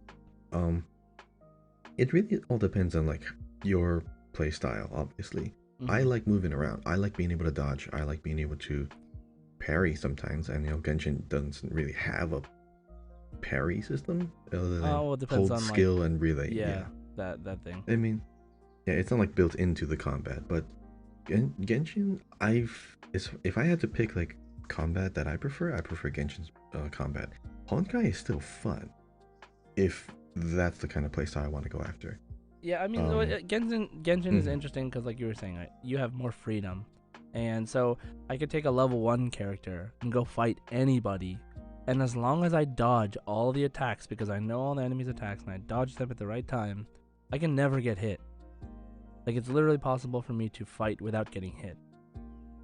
It really all depends on like your play style, obviously. I like moving around. I like being able to dodge. I like being able to parry sometimes. And Genshin doesn't really have a parry system other than well, it depends hold on skill like and relay. yeah, that thing. I mean, yeah, it's not like built into the combat, but Genshin, if I had to pick like combat that I prefer Genshin's combat. Honkai is still fun if that's the kind of playstyle I want to go after. Yeah, I mean, Genshin is interesting because, like you were saying, you have more freedom, and so I could take a level 1 character and go fight anybody, and as long as I dodge all the attacks, because I know all the enemies' attacks and I dodge them at the right time, I can never get hit. Like, it's literally possible for me to fight without getting hit.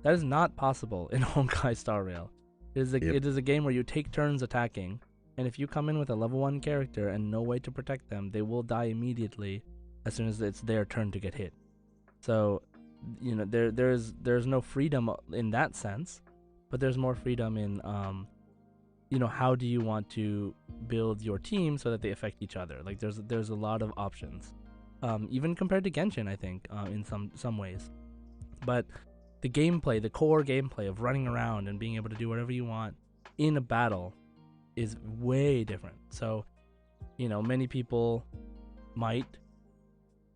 That is not possible in Honkai Star Rail. It is a game where you take turns attacking, and if you come in with a level 1 character and no way to protect them, they will die immediately as soon as it's their turn to get hit. So, there's no freedom in that sense, but there's more freedom in, how do you want to build your team so that they affect each other. Like, there's a lot of options, even compared to Genshin, I think, in some ways. But the gameplay, the core gameplay of running around and being able to do whatever you want in a battle is way different. So, many people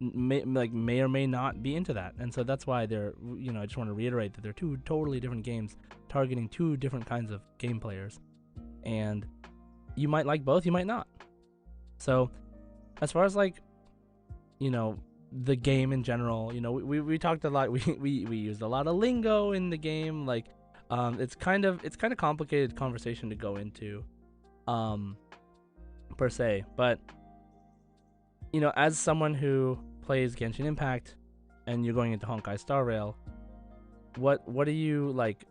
may or may not be into that, and so that's why they're I just want to reiterate that they're two totally different games targeting two different kinds of game players, and you might like both, you might not. So as far as like the game in general, we talked a lot, we used a lot of lingo in the game, like it's kind of complicated conversation to go into per se, but as someone who plays Genshin Impact and you're going into Honkai Star Rail, what do you like?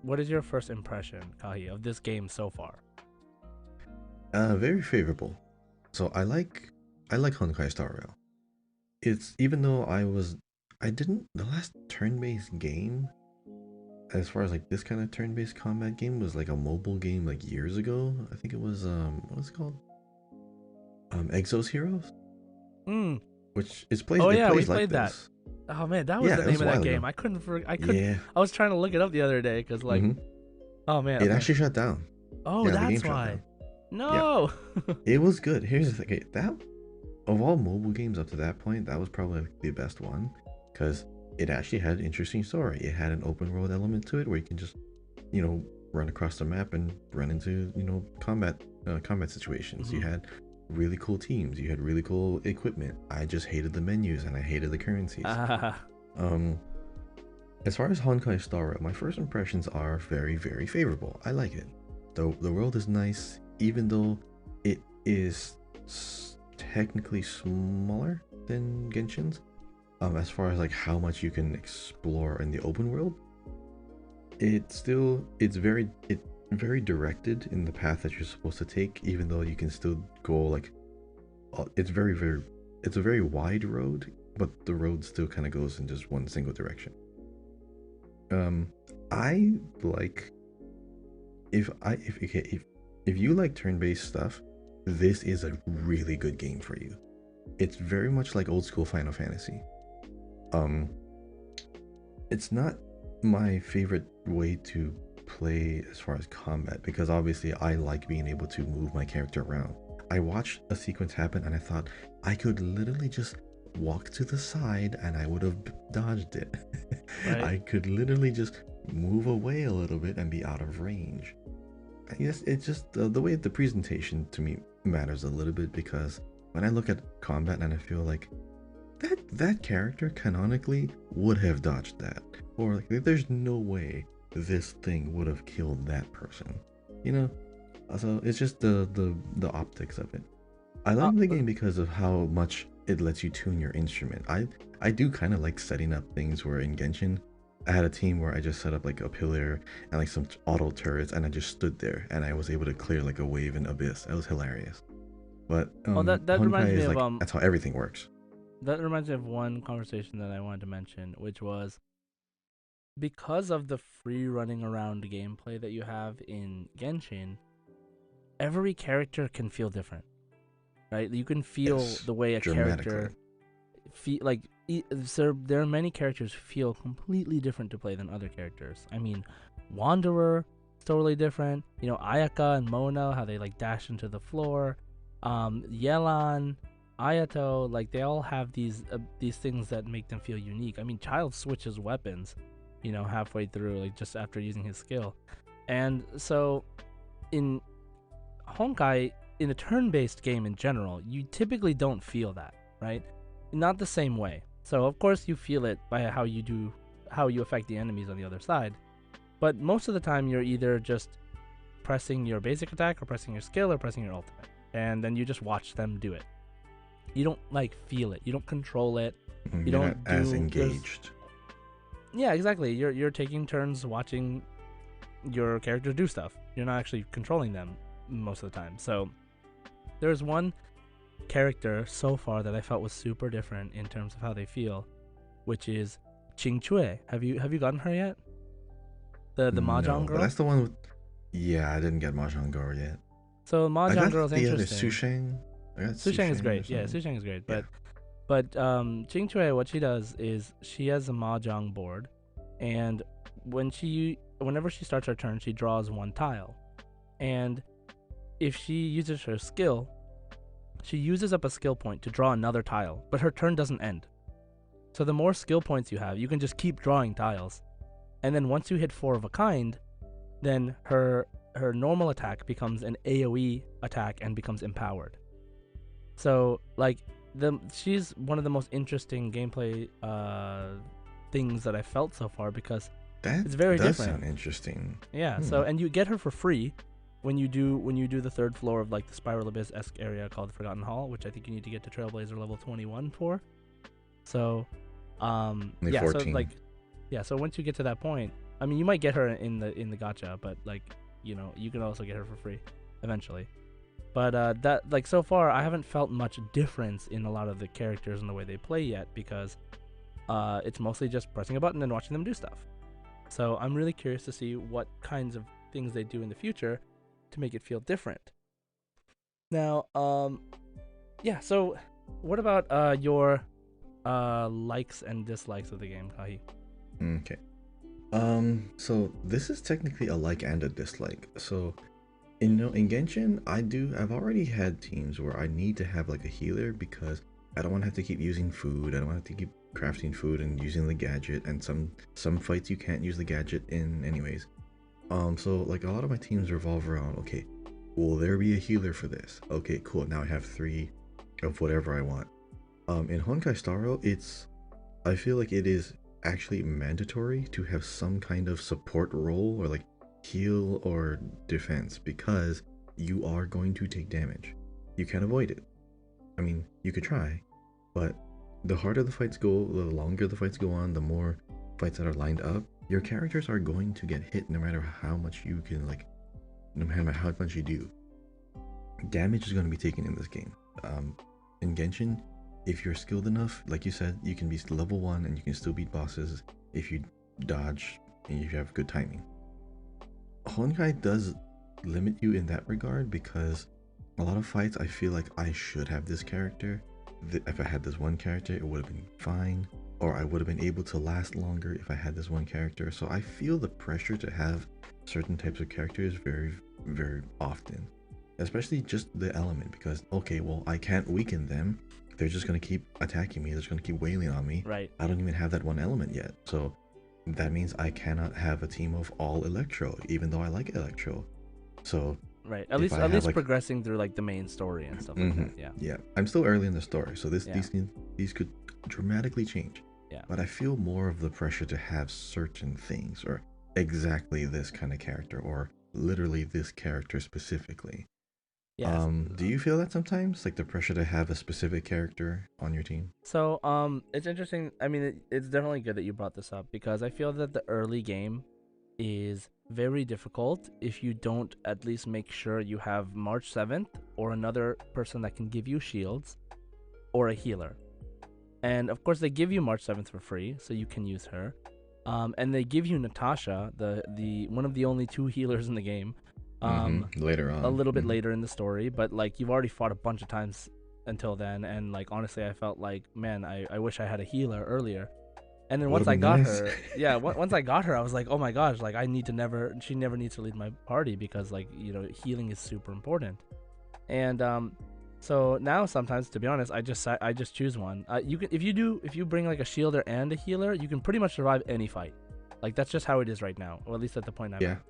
What is your first impression, Kahi, of this game so far? Very favorable. So I like Honkai Star Rail. It's even though the last turn-based game, as far as like this kind of turn-based combat game, was like a mobile game like years ago. I think it was what's it called? Exos Heroes, which is plays. Oh it yeah, we plays like played that. this. Oh man, that was the name of that game. I couldn't. Yeah. I was trying to look it up the other day because like, oh man, it actually shut down. Oh, yeah, that's why. No. Yeah. It was good. Here's the thing. That of all mobile games up to that point, that was probably the best one because it actually had an interesting story. It had an open world element to it where you can just, run across the map and run into, combat situations. You Hmm. had really cool teams. You had really cool equipment. I just hated the menus and I hated the currencies. Ah, Um, as far as Honkai Star Rail, my first impressions are very, very favorable. I like it. The world is nice, even though it is technically smaller than Genshin's. As far as like how much you can explore in the open world, it's very directed in the path that you're supposed to take. Even though you can still go like, it's it's a very wide road, but the road still kind of goes in just one single direction. Um, I like if you like turn-based stuff, this is a really good game for you. It's very much like old school Final Fantasy. Um, it's not my favorite way to play as far as combat because obviously I like being able to move my character around. I watched a sequence happen and I thought I could literally just walk to the side and I would have dodged it. right. I could literally just move away a little bit and be out of range. Yes, it's just the way the presentation to me matters a little bit because when I look at combat and I feel like that character canonically would have dodged that, or like there's no way this thing would have killed that person, you know. So it's just the optics of it. I Uh, like the game because of how much it lets you tune your instrument. I do kind of like setting up things where in Genshin, I had a team where I just set up like a pillar and like some auto turrets, and I just stood there and I was able to clear like a wave in Abyss. That was hilarious. But oh, that Honkai reminds me is of like that's how everything works. one conversation that I wanted to mention, which was because of the free running around gameplay that you have in Genshin, every character can feel different, right? You can feel Yes, the way a dramatically. character feel like so there are many characters who feel completely different to play than other characters. I mean, Wanderer is totally different. You know, Ayaka and Mona, how they like dash into the floor. Yelan, Ayato, like they all have these things that make them feel unique. I mean, Child switches weapons, you know, halfway through, like just after using his skill, and so in Honkai, in a turn-based game in general, you typically don't feel that, right? Not the same way. So of course you feel it by how you affect the enemies on the other side. But most of the time you're either just pressing your basic attack or pressing your skill or pressing your ultimate. And then you just watch them do it. You don't like feel it. You don't control it. You You're not don't as do there's engaged. Yeah, exactly. You're taking turns watching your characters do stuff. You're not actually controlling them most of the time. So there's one character so far that I felt was super different in terms of how they feel, which is Ching Chue. Have you gotten her yet? The Mahjong No, but girl. that's the one with. Yeah, I didn't get Mahjong Girl yet. So I Mahjong got girl's the other interesting. Susheng. I got Susheng is Susheng or great. Yeah, something. Susheng is great. Yeah. But Ching Chue, what she does is she has a Mahjong board, and whenever she starts her turn, she draws one tile, and if she uses her skill, she uses up a skill point to draw another tile, but her turn doesn't end. So the more skill points you have, you can just keep drawing tiles. And then once you hit 4 of a kind, then her normal attack becomes an AoE attack and becomes empowered. So like she's one of the most interesting gameplay things that I felt so far because That it's very does different. sound interesting. Yeah, Hmm. so and you get her for free when you do the third floor of like the Spiral Abyss-esque area called the Forgotten Hall, which I think you need to get to Trailblazer level 21 for. So Only yeah, so 14. like yeah, so once you get to that point, I mean you might get her in the gacha, but like, you know, you can also get her for free eventually. But that like so far I haven't felt much difference in a lot of the characters and the way they play yet because it's mostly just pressing a button and watching them do stuff. So I'm really curious to see what kinds of things they do in the future to make it feel different. Now, yeah. So, what about your likes and dislikes of the game, Kahi? Okay. So this is technically a like and a dislike. So, in Genshin, I've already had teams where I need to have like a healer because I don't want to have to keep using food. I don't want to have to keep crafting food and using the gadget. And some fights you can't use the gadget in anyways. So like a lot of my teams revolve around, okay, will there be a healer for this? Okay, cool. Now I have 3 of whatever I want. In Honkai Star Rail, I feel like it is actually mandatory to have some kind of support role or like heal or defense because you are going to take damage. You can't avoid it. I mean, you could try, but the harder the fights go, the longer the fights go on, the more fights that are lined up, your characters are going to get hit no matter how much you can, like, no matter how much you do. Damage is going to be taken in this game. In Genshin, if you're skilled enough, like you said, you can be level 1 and you can still beat bosses if you dodge and if you have good timing. Honkai does limit you in that regard because a lot of fights I feel like I should have this character. If I had this one character, it would have been fine, or I would have been able to last longer if I had this one character. So I feel the pressure to have certain types of characters very, very often, especially just the element, because okay, well, I can't weaken them. They're just going to keep attacking me. They're just going to keep wailing on me. Right. I don't even have that one element yet. So that means I cannot have a team of all Electro, even though I like Electro. So right, at least like, progressing through like the main story and stuff like that. Yeah, I'm still early in the story, so these could dramatically change. Yeah, but I feel more of the pressure to have certain things, or exactly this kind of character, or literally this character specifically. Yes. Do you feel that sometimes, like the pressure to have a specific character on your team? So it's interesting. I mean, it's definitely good that you brought this up because I feel that the early game is very difficult if you don't at least make sure you have March 7th or another person that can give you shields or a healer. And of course they give you March 7th for free, so you can use her. And they give you Natasha, the one of the only 2 healers in the game. Later on. A little bit later in the story, but like you've already fought a bunch of times until then, and like honestly I felt like, man, I wish I had a healer earlier. And then once I got her, once I got her, I was like, oh my gosh, like she never needs to lead my party because like, you know, healing is super important. And so now sometimes, to be honest, I just choose one. You can if you bring like a shielder and a healer, you can pretty much survive any fight. Like that's just how it is right now, or at least at the point I'm at.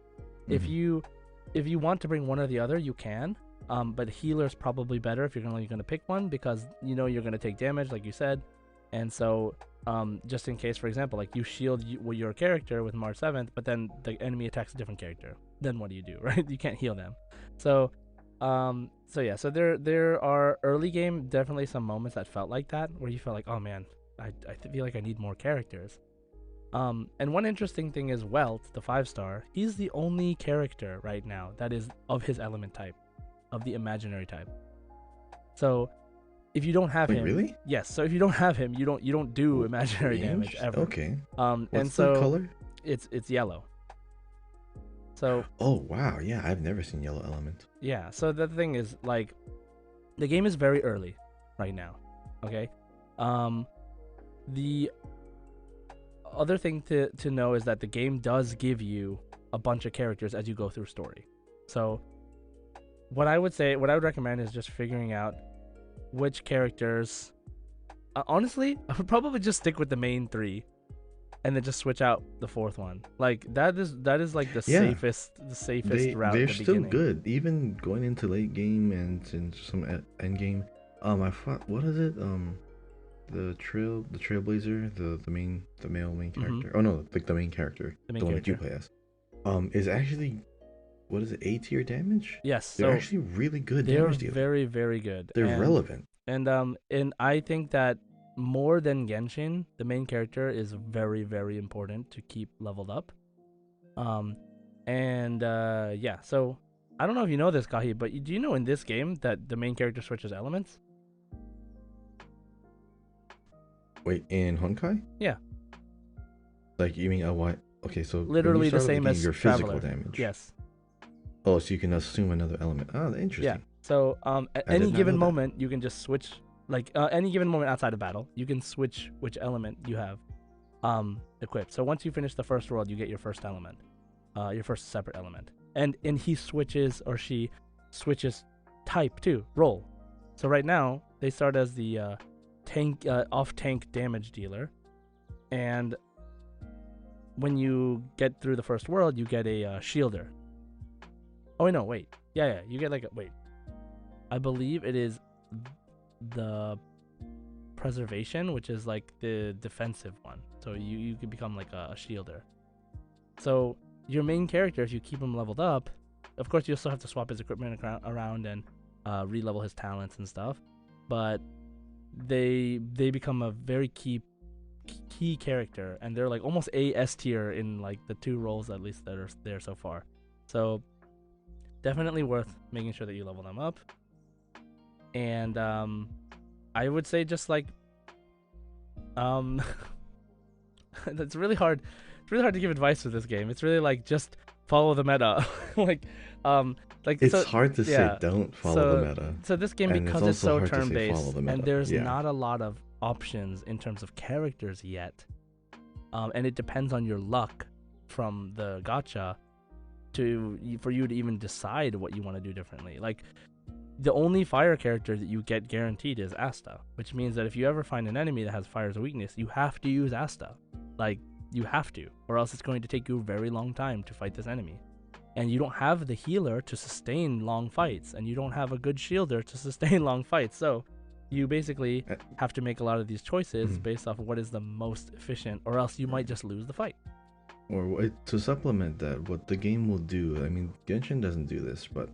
If you want to bring one or the other, you can. But healer's probably better if you're only going to pick one because you know you're going to take damage, like you said. And so, just in case, for example, like you shield your character with March 7th, but then the enemy attacks a different character. Then what do you do, right? You can't heal them. So, so there are early game definitely some moments that felt like that, where you felt like, oh man, I feel like I need more characters. And one interesting thing is Welt, the 5-star, he's the only character right now that is of his element type, of the imaginary type. So if you don't have him, really? Yes. So if you don't have him, you don't do imaginary damage ever. Okay. What's and so the color? It's yellow. So. Oh wow, yeah, I've never seen yellow element. Yeah. So the thing is, like, the game is very early right now. Okay. The other thing to know is that the game does give you a bunch of characters as you go through story. So what I would recommend is just figuring out which characters. Honestly, I would probably just stick with the main 3 and then just switch out the 4th one. Like that is like the safest route. They're at the still beginning. good, even going into late game and some end game. I thought, what is it? The Trailblazer, the male main character. Oh no, like the main character, the one that you play as, is actually, what is it, A tier damage? Yes, they're actually really good damage dealers. They're very, very good. They're relevant. And I think that more than Genshin, the main character is very, very important to keep leveled up. So I don't know if you know this, Kahi, but do you know in this game that the main character switches elements? Wait, in Honkai? Yeah. Like, you mean what? Okay, so literally the same as your physical damage. Yes. Oh, so you can assume another element. Oh, interesting. Yeah. So at any given moment, you can just switch. Like any given moment outside of battle, you can switch which element you have equipped. So once you finish the first world, you get your first element, your first separate element, and he switches or she switches type too, role. So right now they start as the off tank damage dealer, and when you get through the first world, you get a shielder. Oh no, wait. Yeah, you get like a wait. I believe it is the preservation, which is like the defensive one. So you can become like a shielder. So your main character, if you keep him leveled up, of course you still have to swap his equipment around and re-level his talents and stuff. But they become a very key character, and they're like almost a S tier in like the 2 roles at least that are there so far. So definitely worth making sure that you level them up. And I would say just like it's really hard. It's really hard to give advice with this game. It's really like just follow the meta. like It's so, hard to say don't follow the meta. So this game, and because it's it's so hard to say turn-based follow the meta. and there's Yeah. not a lot of options in terms of characters yet, and it depends on your luck from the gacha for you to even decide what you want to do differently. Like the only fire character that you get guaranteed is Asta, which means that if you ever find an enemy that has fire as a weakness, you have to use Asta. Like you have to, or else it's going to take you a very long time to fight this enemy. And you don't have the healer to sustain long fights, and you don't have a good shielder to sustain long fights. So you basically have to make a lot of these choices based off of what is the most efficient, or else you might just lose the fight. Or to supplement that, what the game will do, I mean, Genshin doesn't do this, but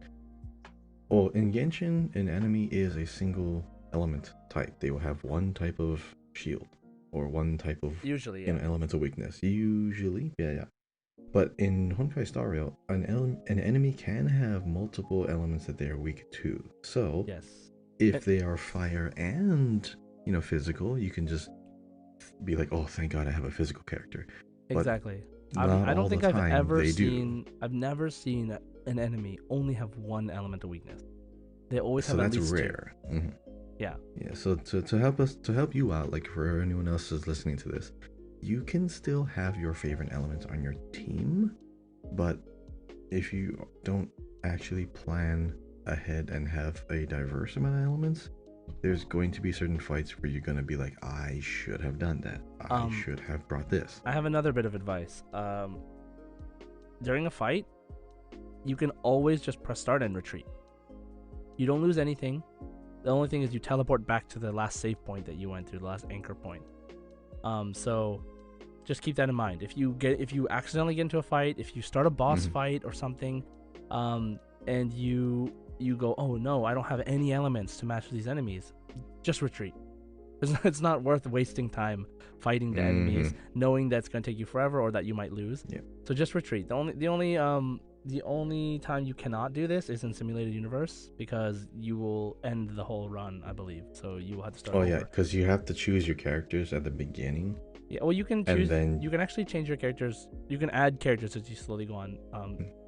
in Genshin, an enemy is a single element type. They will have one type of shield or one type of usually elemental weakness. Usually, yeah. But in Honkai Star Rail, an enemy can have multiple elements that they are weak to. So yes, if they are fire and physical, you can just be like, oh, thank God I have a physical character. Exactly. I don't think I've ever seen. I've never seen an enemy only have one elemental weakness. They always have at least two. So that's rare. Mm-hmm. Yeah. So to help you out, like for anyone else who's listening to this, you can still have your favorite elements on your team, but if you don't actually plan ahead and have a diverse amount of elements, there's going to be certain fights where you're going to be like, I should have done that. I should have brought this. I have another bit of advice. During a fight, you can always just press start and retreat. You don't lose anything. The only thing is you teleport back to the last save point that you went through, the last anchor point. So just keep that in mind. If you accidentally get into a fight, if you start a boss fight or something, and you go, oh no, I don't have any elements to match these enemies, just retreat. It's not worth wasting time fighting the enemies, knowing that it's going to take you forever or that you might lose. Yeah. So just retreat. The only time you cannot do this is in Simulated Universe, because you will end the whole run, I believe. So you will have to start over. Yeah, because you have to choose your characters at the beginning. Yeah, well, you can choose. You can actually change your characters. You can add characters as you slowly go on.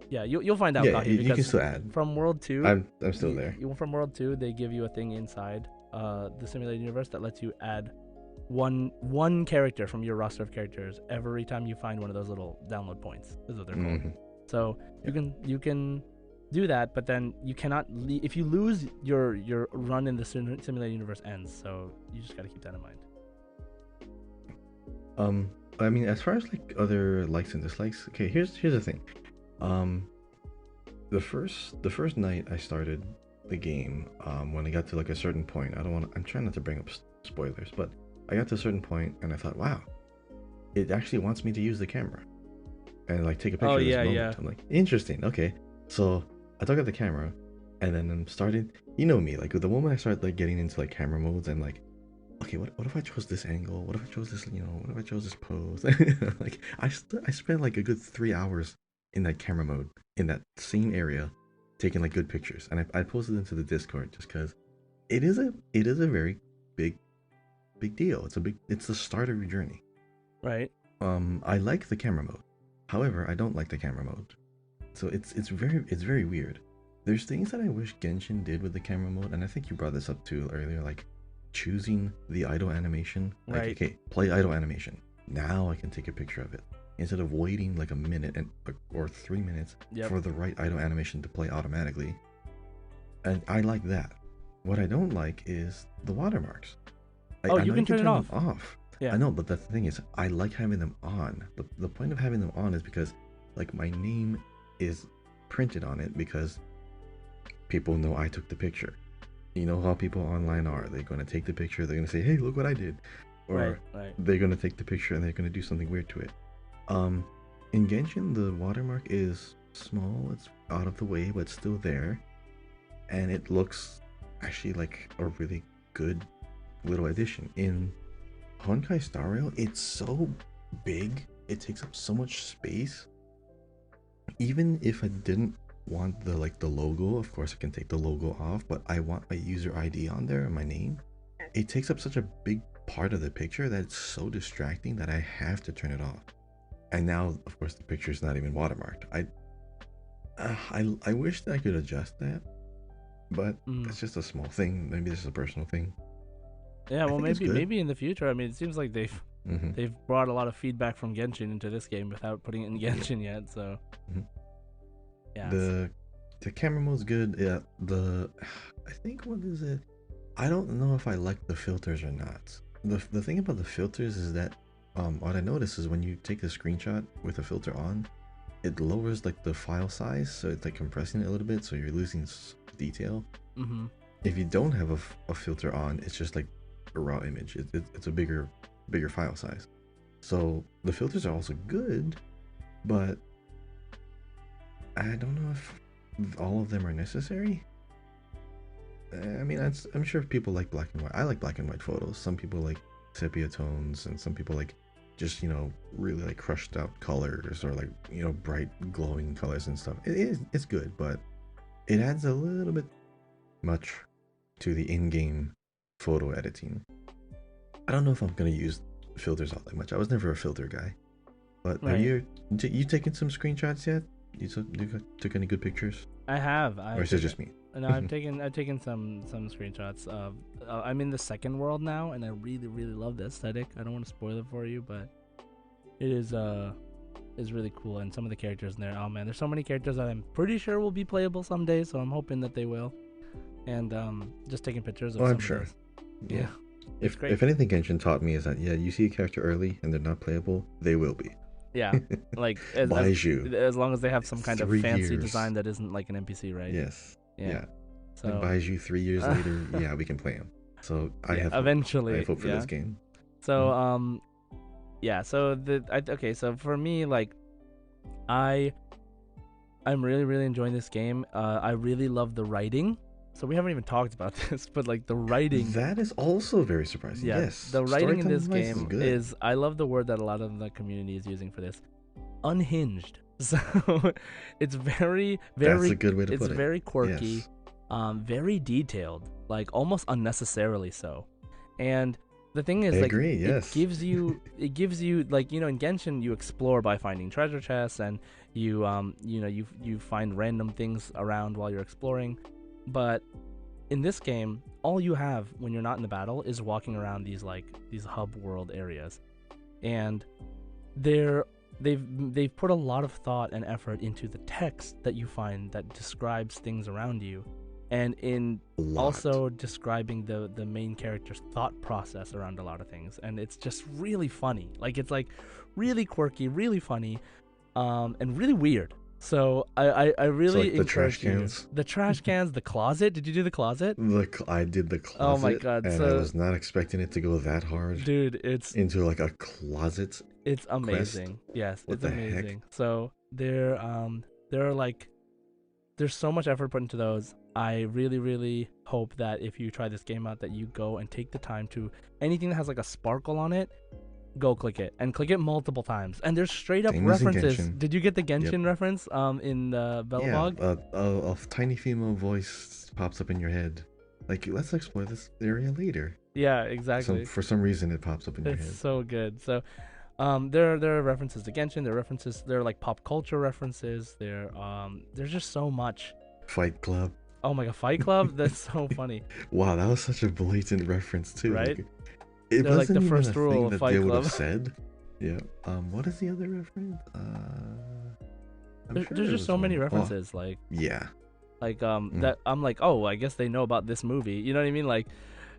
Yeah, you'll find out. Yeah, you can still add. From World 2, I'm still there. From World 2, they give you a thing inside the Simulated Universe that lets you add one character from your roster of characters every time you find one of those little download points. Is what they're called. So you can do that, but then you cannot if you lose, your run in the Simulated Universe ends. So you just got to keep that in mind. I mean, as far as like other likes and dislikes, okay, here's the thing. The first night I started the game, when I got to like a certain point, I'm trying not to bring up spoilers, but I got to a certain point and I thought, wow, it actually wants me to use the camera and like take a picture of this moment. Yeah. I'm like, interesting, okay. So I took out the camera and then I'm starting, me, like the moment I start like getting into like camera modes and like, okay, what if I chose this angle? What if I chose this, what if I chose this pose? Like I spent like a good 3 hours in that camera mode in that same area taking like good pictures, and I posted into the Discord just because it is a very big deal. It's the start of your journey, right? I like the camera mode, however I don't like the camera mode, so it's very weird. There's things that I wish Genshin did with the camera mode, and I think you brought this up too earlier, like choosing the idle animation. Like, right. Okay, play idle animation, now I can take a picture of it instead of waiting like a minute or 3 minutes for the right idle animation to play automatically. And I like that. What I don't like is the watermarks. You can turn it off. Yeah. I know, but the thing is, I like having them on. The point of having them on is because, like, my name is printed on it because people know I took the picture. You know how people online are. They're going to take the picture, they're going to say, hey, look what I did. Right. Or Right. they're going to take the picture and they're going to do something weird to it. Um, in Genshin, the watermark is small, it's out of the way, but still there. And it looks actually like a really good little addition. In Honkai Star Rail, it's so big, it takes up so much space. Even if I didn't want the logo, of course I can take the logo off, but I want my user ID on there and my name. It takes up such a big part of the picture that it's so distracting that I have to turn it off. And now, of course, the picture is not even watermarked. I wish that I could adjust that, but Mm. that's just a small thing. Maybe this is a personal thing. Yeah. I Well, think it's good. maybe in the future. I mean, it seems like Hmm. they've brought a lot of feedback from Genshin into this game without putting it in Yeah. Genshin yet. So Hmm. yeah. The camera mode's good. Yeah. I think what is it? I don't know if I like the filters or not. The thing about the filters is that what I noticed is when you take a screenshot with a filter on, it lowers like the file size, so it's like compressing it a little bit, so you're losing detail. Mm-hmm. If you don't have a filter on, it's just like a raw image. It's a bigger file size. So the filters are also good, but I don't know if all of them are necessary. I mean, I'm sure people like black and white. I like black and white photos. Some people like sepia tones, and some people like just really like crushed out colors or like bright glowing colors and stuff. It's good, but it adds a little bit much to the in-game photo editing. I don't know if I'm gonna use filters all that much. I was never a filter guy. But have Right. you taken some screenshots yet? You took any good pictures? I have. Or is it just me? No, I've taken some screenshots. I'm in the second world now, and I really love the aesthetic. I don't want to spoil it for you, but it is really cool. And some of the characters in there, oh man, there's so many characters that I'm pretty sure will be playable someday. So I'm hoping that they will. And just taking pictures of Oh, some I'm of sure. those. Yeah. Yeah, it's great. If anything Genshin taught me is that you see a character early and they're not playable, they will be. Yeah, like Baiju. as long as they have some kind of 3 years. fancy design that isn't like an NPC, right? Yes. Yeah. Yeah. So And Baiju 3 years later, yeah, we can play him. So I yeah, have hope. eventually. I have hope for Yeah. this game. So Mhm. yeah. So okay. So for me, like, I'm really enjoying this game. I really love the writing. So we haven't even talked about this, but like the writing. That is also very surprising. Yeah, Yes. the writing in this Storytelling-wise game good. is I love the word that a lot of the community is using for this. Unhinged. So it's very That's a good way to it's put it. very quirky, Yes. very detailed, like almost unnecessarily so. And the thing is, I like, agree, yes. it gives you like, in Genshin you explore by finding treasure chests, and you find random things around while you're exploring. But in this game, all you have when you're not in the battle is walking around these hub world areas, and they've put a lot of thought and effort into the text that you find that describes things around you, and in A lot. also describing the main character's thought process around a lot of things. And it's just really funny. Like, it's like really quirky, really funny, and really weird. So I really like the trash encourage you. cans? The trash cans, the closet. Did you do the closet? I did the closet. Oh my God, And so- I was not expecting it to go that hard Dude, it's into like a closet. amazing. Yes, What it's the heck? amazing. So there are like, there's so much effort put into those. I really hope that if you try this game out, that you go and take the time to anything that has like a sparkle on it, go click it, and click it multiple times. And there's straight up Same as in references. Genshin. Did you get the Genshin reference in the Belobog? Yeah, a tiny female voice pops up in your head. Like, let's explore this area later. Yeah, exactly. For some reason, it pops up in your It's head. so good. So there are references to Genshin, there are like pop culture references, there's just so much. Fight Club. Oh my God, Fight Club. That's so funny. Wow, that was such a blatant reference too. Right? Like, it They're like wasn't the even first a rule thing of that Fight they would Club. have said. Yeah. What is the other reference? There's just so many references, Yeah. that I'm like, oh, I guess they know about this movie. You know what I mean? Like,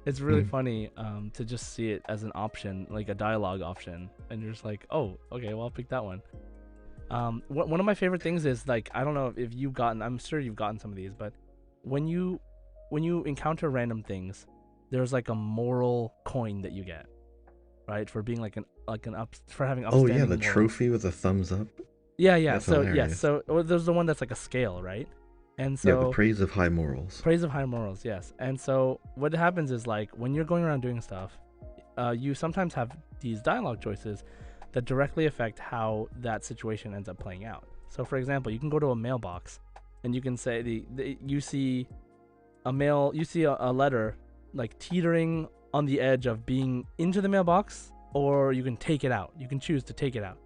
it's really funny to just see it as an option, like a dialogue option, and you're just like, oh, okay, well, I'll pick that one. One of my favorite things is like, I don't know if you've gotten, I'm sure you've gotten some of these, but when you encounter random things, there's like a moral coin that you get, right, for being for having Oh yeah, upstanding the morals. trophy with the thumbs up. Yeah. That's So yes, hilarious. so there's the one that's like a scale, right? And Yeah, the so praise of high morals. praise of high morals, yes. And so what happens is like when you're going around doing stuff, you sometimes have these dialogue choices that directly affect how that situation ends up playing out. So for example, you can go to a mailbox and you can say you see a letter like teetering on the edge of being into the mailbox, or you can take it out. You can choose to take it out.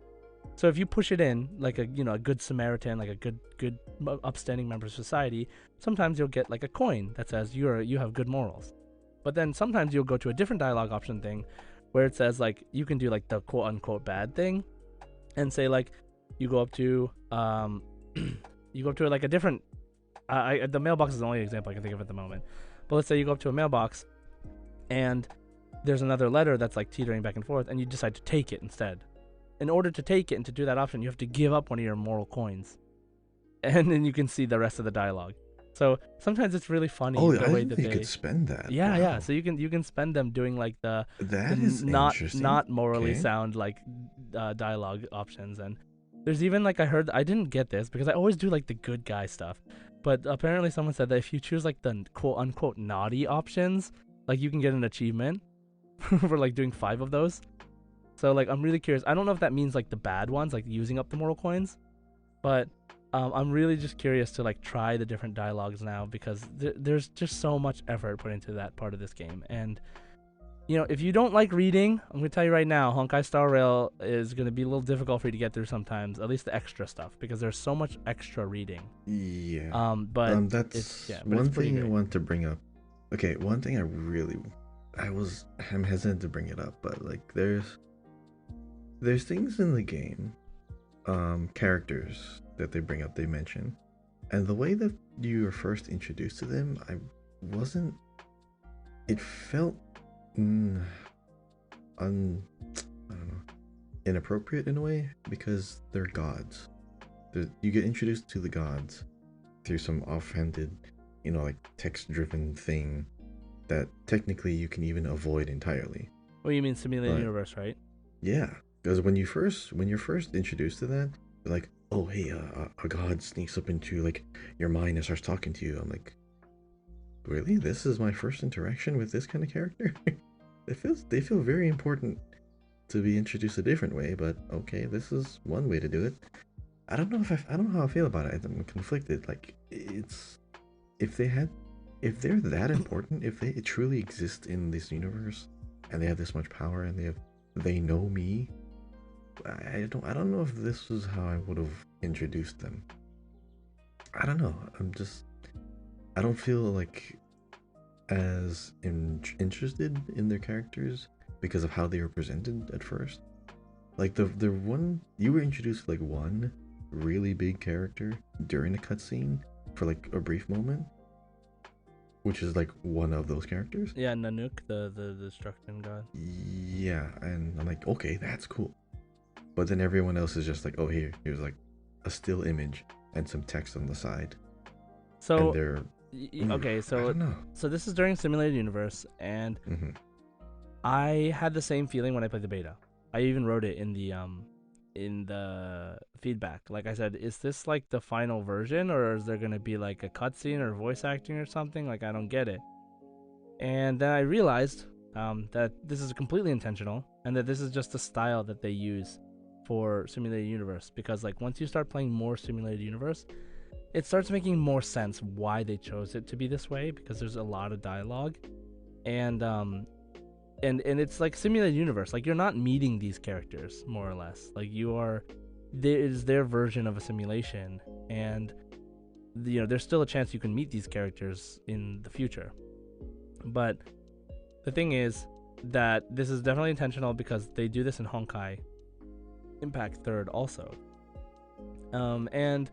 So if you push it in like a a good Samaritan, like a good upstanding member of society, sometimes you'll get like a coin that says you have good morals. But then sometimes you'll go to a different dialogue option thing where it says like you can do like the quote unquote bad thing and say like you go up to like a different the mailbox is the only example I can think of at the moment. But let's say you go up to a mailbox and there's another letter that's like teetering back and forth and you decide to take it instead. In order to take it and to do that option, you have to give up one of your moral coins. And then you can see the rest of the dialogue. So sometimes it's really funny Oh, the I way didn't that think you they could spend that. yeah. Wow, So you can spend them doing like the that is interesting. not morally Okay. sound like dialogue options. And there's even like I didn't get this because I always do like the good guy stuff, but apparently someone said that if you choose like the quote unquote naughty options, like you can get an achievement for like doing 5 of those. So like I'm really curious. I don't know if that means like the bad ones, like using up the moral coins, but I'm really just curious to like try the different dialogues now because there's just so much effort put into that part of this game. And if you don't like reading, I'm gonna tell you right now, Honkai Star Rail is gonna be a little difficult for you to get through sometimes, at least the extra stuff, because there's so much extra reading. Yeah. But That's but it's one pretty thing I great. want to bring up. Okay, one thing I'm hesitant to bring it up, but like there's things in the game, characters that they bring up, they mention, and the way that you were first introduced to them, it felt I don't know, inappropriate in a way because they're gods. You get introduced to the gods through some offhanded, like text-driven thing that technically you can even avoid entirely. What do you mean simulated But universe, right? yeah, because when you're first introduced to that, they're like, oh hey, a god sneaks up into like your mind and starts talking to you. I'm like, really? This is my first interaction with this kind of character? They feel very important to be introduced a different way, but okay, this is one way to do it. I don't know how I feel about it. I'm conflicted. Like if they had if they're that important, if they truly exist in this universe and they have this much power and they know me, I don't know if this was how I would have introduced them. I don't know. I don't feel like as interested in their characters because of how they were presented at first. Like the one you were introduced to, like one really big character during the cutscene for like a brief moment, which is like one of those characters. Yeah, Nanook, the destruction god. Yeah, and I'm like, okay, that's cool. But then everyone else is just like, oh, here's like a still image and some text on the side, So and they're okay, I so don't know. this is during simulated universe, and Hmm. I had the same feeling when I played the beta. I even wrote it in the feedback. Like I said, is this like the final version, or is there gonna be like a cutscene or voice acting or something? Like I don't get it. And then I realized that this is completely intentional, and that this is just a style that they use for simulated universe. Because like once you start playing more simulated universe, it starts making more sense why they chose it to be this way, because there's a lot of dialogue, and it's like simulated universe. Like you're not meeting these characters more or less. Like there is their version of a simulation, and there's still a chance you can meet these characters in the future. But the thing is that this is definitely intentional because they do this in Honkai Impact Third also, and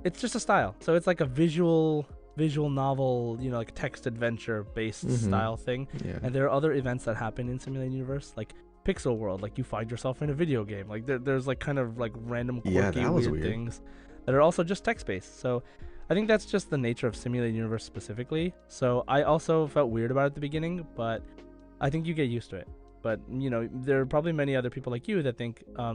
it's just a style. So it's like a visual visual novel, like text adventure based Mm-hmm. style thing. Yeah. And there are other events that happen in Simulated Universe, like Pixel World, like you find yourself in a video game. Like there's like kind of like random Yeah, quirky that was weird weird. things that are also just text based. So I think that's just the nature of Simulated Universe specifically. So I also felt weird about it at the beginning, but I think you get used to it. But there are probably many other people like you that think,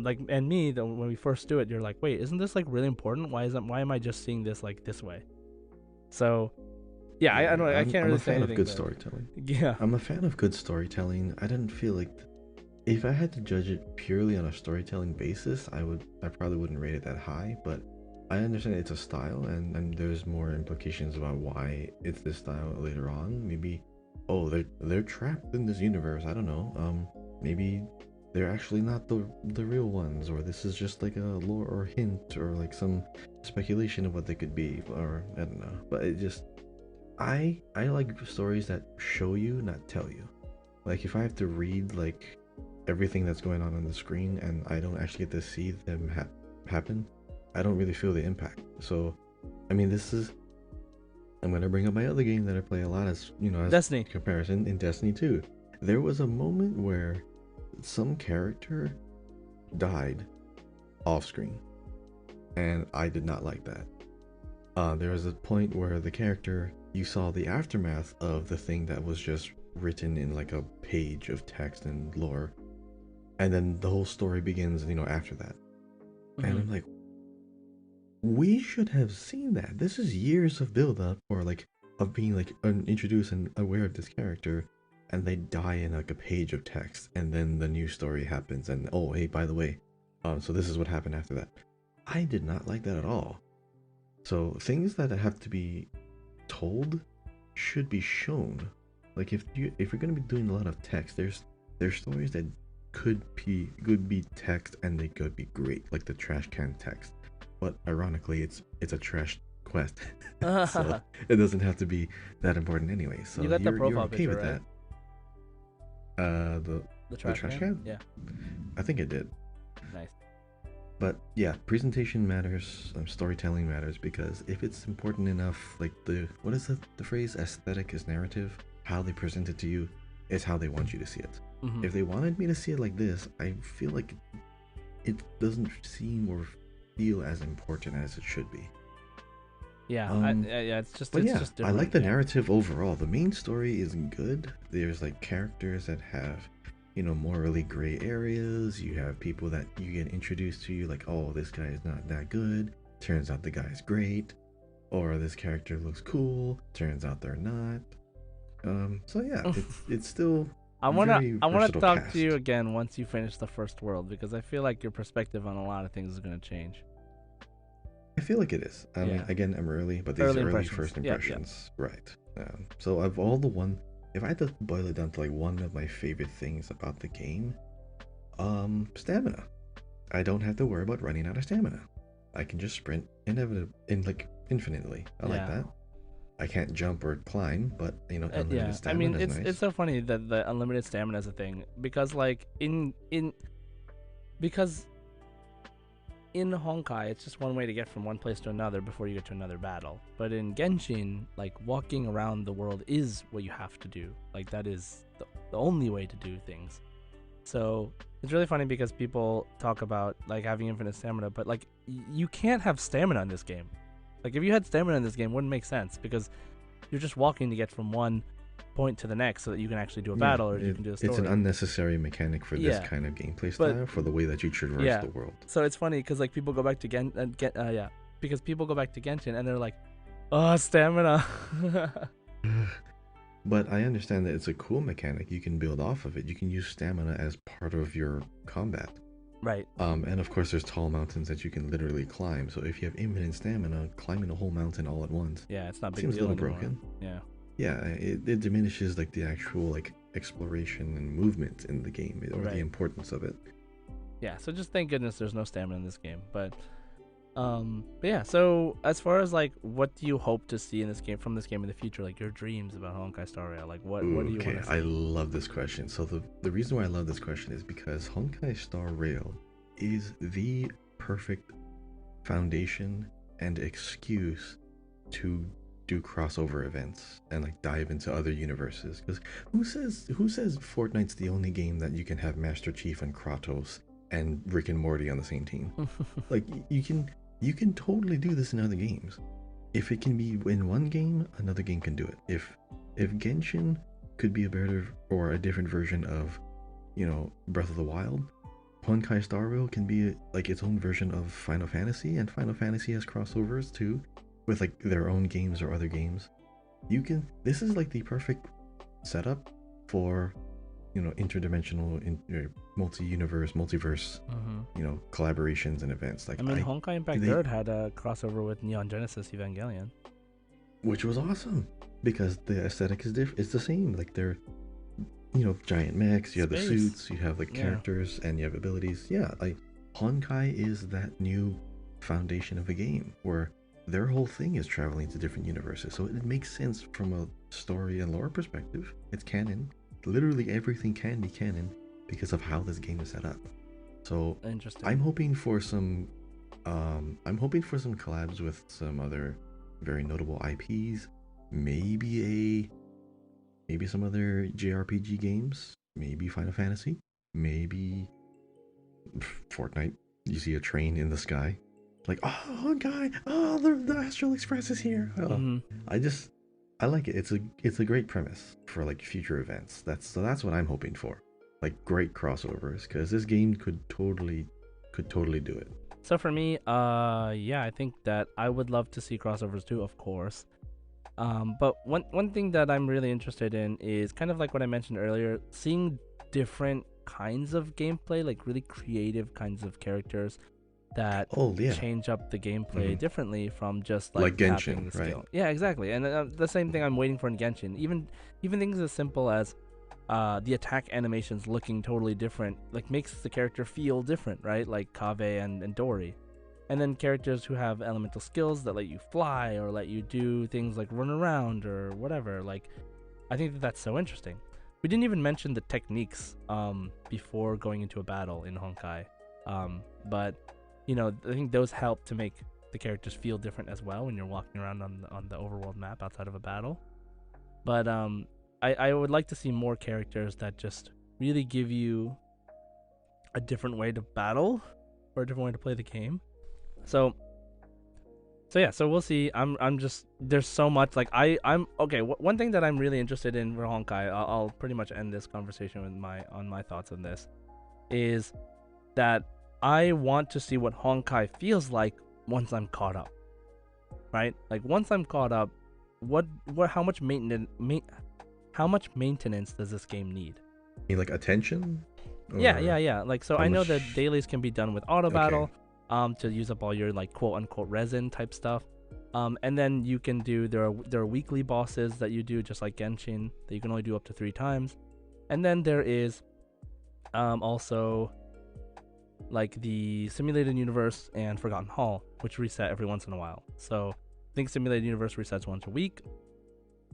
like, and me, that when we first do it, you're like, wait, isn't this like really important? Why am I just seeing this like this way? So, yeah, I Yeah, don't, I can't I'm a really say fan of anything, good but storytelling. yeah, I'm a fan of good storytelling. I didn't feel like if I had to judge it purely on a storytelling basis, I probably wouldn't rate it that high, but I understand it's a style and there's more implications about why it's this style later on. Maybe oh, they're trapped in this universe. I don't know. Maybe they're actually not the real ones, or this is just like a lore or hint or like some speculation of what they could be, or I don't know. But it just I like stories that show you, not tell you. Like if I have to read like everything that's going on the screen and I don't actually get to see them happen, I don't really feel the impact. So, I mean, this is I'm gonna bring up my other game that I play a lot as as Destiny. comparison in Destiny 2. There was a moment where some character died off screen, and I did not like that. There was a point where the character you saw the aftermath of the thing that was just written in like a page of text and lore, and then the whole story begins after that. And Hmm. I'm like, we should have seen that. This is years of build up or like of being like introduced and aware of this character, and they die in like a page of text, and then the new story happens, and oh hey, by the way, so this is what happened after that. I did not like that at all. So things that have to be told should be shown. Like if you're gonna be doing a lot of text, there's stories that could be text and they could be great, like the trash can text. But ironically, it's a trash quest, so it doesn't have to be that important anyway. You So got the you're profile okay picture, with right? that. The The the trash trash can. can? Yeah, I think it did. nice. But yeah, presentation matters, storytelling matters, because if it's important enough, like what is the phrase? Aesthetic is narrative. How they present it to you is how they want you to see it. Hmm. If they wanted me to see it like this, I feel like it doesn't seem or feel as important as it should be. Yeah, Um, yeah, it's just but it's yeah, just I like different. the Yeah. narrative overall. The main story is good. There's like characters that have, morally gray areas. You have people that you get introduced to, like, oh, this guy is not that good. Turns out the guy's great. Or this character looks cool. Turns out they're not. So yeah, it's still I wanna very I wanna versatile talk to you cast. again once you finish the first world because I feel like your perspective on a lot of things is gonna change. I feel like it is. I mean, Yeah. again, I'm early, but these Early are early impressions. first Yep. Yep. impressions, right? So of all the one, if I had to boil it down to like one of my favorite things about the game, stamina. I don't have to worry about running out of stamina. I can just sprint like infinitely. I like Yeah. that. I can't jump or climb, but unlimited Yeah. I mean, stamina is it's nice. so funny that the unlimited stamina is a thing because like because in Honkai, it's just one way to get from one place to another before you get to another battle. But in Genshin, like walking around the world is what you have to do. Like that is the only way to do things. So it's really funny because people talk about like having infinite stamina, but like you can't have stamina in this game. Like if you had stamina in this game, it wouldn't make sense because you're just walking to get from one point to the next so that you can actually do a Yeah, battle or you can do a it's an story. unnecessary mechanic for this Yeah, kind of gameplay but style for the way that you traverse yeah. the world. So it's funny because like people go back to yeah, because people go back to Genshin and they're like, oh, stamina. But I understand that it's a cool mechanic. You can build off of it. You can use stamina as part of your combat. Right. And of course, there's tall mountains that you can literally climb. So if you have infinite stamina, climbing a whole mountain all at once Yeah, it's not a big seems a deal little anymore. broken. Yeah. Yeah, it diminishes like the actual like exploration and movement in the game or the Right. importance of it. Yeah. So just thank goodness there's no stamina in this game. But yeah, so as far as like what do you hope to see in this game from this game in the future, like your dreams about Honkai Star Rail, like what Ooh, do you okay, want to I see? love this question. So the reason why I love this question is because Honkai Star Rail is the perfect foundation and excuse to do crossover events and like dive into other universes. Because who says Fortnite's the only game that you can have Master Chief and Kratos and Rick and Morty on the same team? Like you can totally do this in other games. If it can be in one game, another game can do it. If Genshin could be a better or a different version of, Breath of the Wild, Honkai Star Rail can be like its own version of Final Fantasy, and Final Fantasy has crossovers too, with like their own games or other games. This is like the perfect setup for, interdimensional, multi-universe, multiverse, collaborations and events. Like I mean, Honkai Impact Third had a crossover with Neon Genesis Evangelion, which was awesome because the aesthetic is different. It's the same. Like they're, giant mechs. You have the suits. You have like characters, and you have abilities. Yeah, like Honkai is that new foundation of a game where their whole thing is traveling to different universes. So it makes sense from a story and lore perspective. It's canon. Literally everything can be canon because of how this game is set up. So interesting. I'm hoping for some collabs with some other very notable IPs. Maybe some other JRPG games. Maybe Final Fantasy. Maybe Fortnite. You see a train in the sky. Like, oh, guy, the Astral Express is here. Oh. I like it. It's a great premise for like future events. That's what I'm hoping for. Like great crossovers, because this game could totally do it. So for me, I think that I would love to see crossovers too, of course. But one thing that I'm really interested in is kind of like what I mentioned earlier, seeing different kinds of gameplay, like really creative kinds of characters that change up the gameplay differently from just like Genshin, the skill. right? Yeah, exactly. And the same thing I'm waiting for in Genshin. Even things as simple as the attack animations looking totally different, like makes the character feel different, right? Like Kaveh and Dori. And then characters who have elemental skills that let you fly or let you do things like run around or whatever. Like, I think that's so interesting. We didn't even mention the techniques before going into a battle in Honkai. But I think those help to make the characters feel different as well when you're walking around on the overworld map outside of a battle. But I would like to see more characters that just really give you a different way to battle or a different way to play the game. So we'll see. I'm just, there's so much, like I'm okay. One thing that I'm really interested in for Honkai, I'll pretty much end this conversation with my thoughts on this, is that I want to see what Honkai feels like once I'm caught up. Right? Like once I'm caught up, how much maintenance does this game need? You mean like attention? Yeah. Like, so I know that much... dailies can be done with auto battle, to use up all your like quote unquote resin type stuff. And then you can do, there are weekly bosses that you do just like Genshin that you can only do up to 3 times. And then there is also like the Simulated Universe and Forgotten Hall, which reset every once in a while. So I think Simulated Universe resets once a week,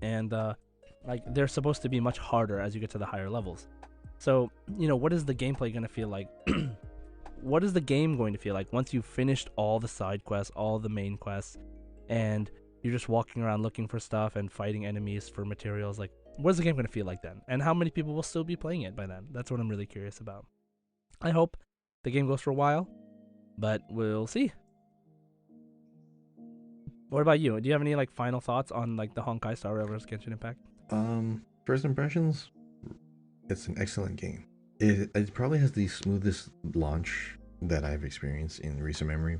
and like they're supposed to be much harder as you get to the higher levels. So what is the gameplay going to feel like? What is the game going to feel like once you've finished all the side quests, all the main quests, and you're just walking around looking for stuff and fighting enemies for materials? Like, what is the game going to feel like then? And how many people will still be playing it by then? That's what I'm really curious about. I hope the game goes for a while, but we'll see. What about you? Do you have any like final thoughts on like the Honkai Star Rail vs Genshin Impact? First impressions, it's an excellent game. It probably has the smoothest launch that I've experienced in recent memory.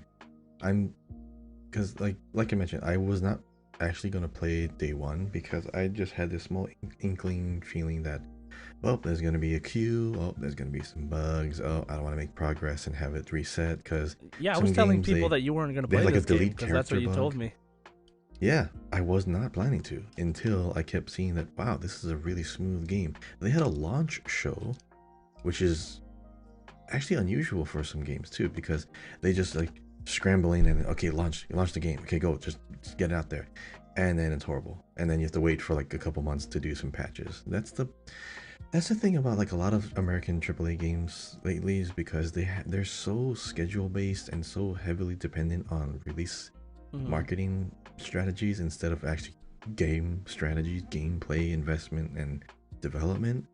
Because like I mentioned, I was not actually going to play day one because I just had this small inkling feeling that, there's going to be a queue, there's going to be some bugs, I don't want to make progress and have it reset, because I was telling people that you weren't going to play this game because that's what you told me. Yeah, I was not planning to until I kept seeing that, wow, this is a really smooth game. They had a launch show, which is actually unusual for some games too, because they just like scrambling and launch the game, go, just get it out there, and then it's horrible, and then you have to wait for like a couple months to do some patches. That's the thing about like a lot of American AAA games lately, is because they're so schedule based and so heavily dependent on release marketing strategies instead of actually game strategies, gameplay, investment, and development,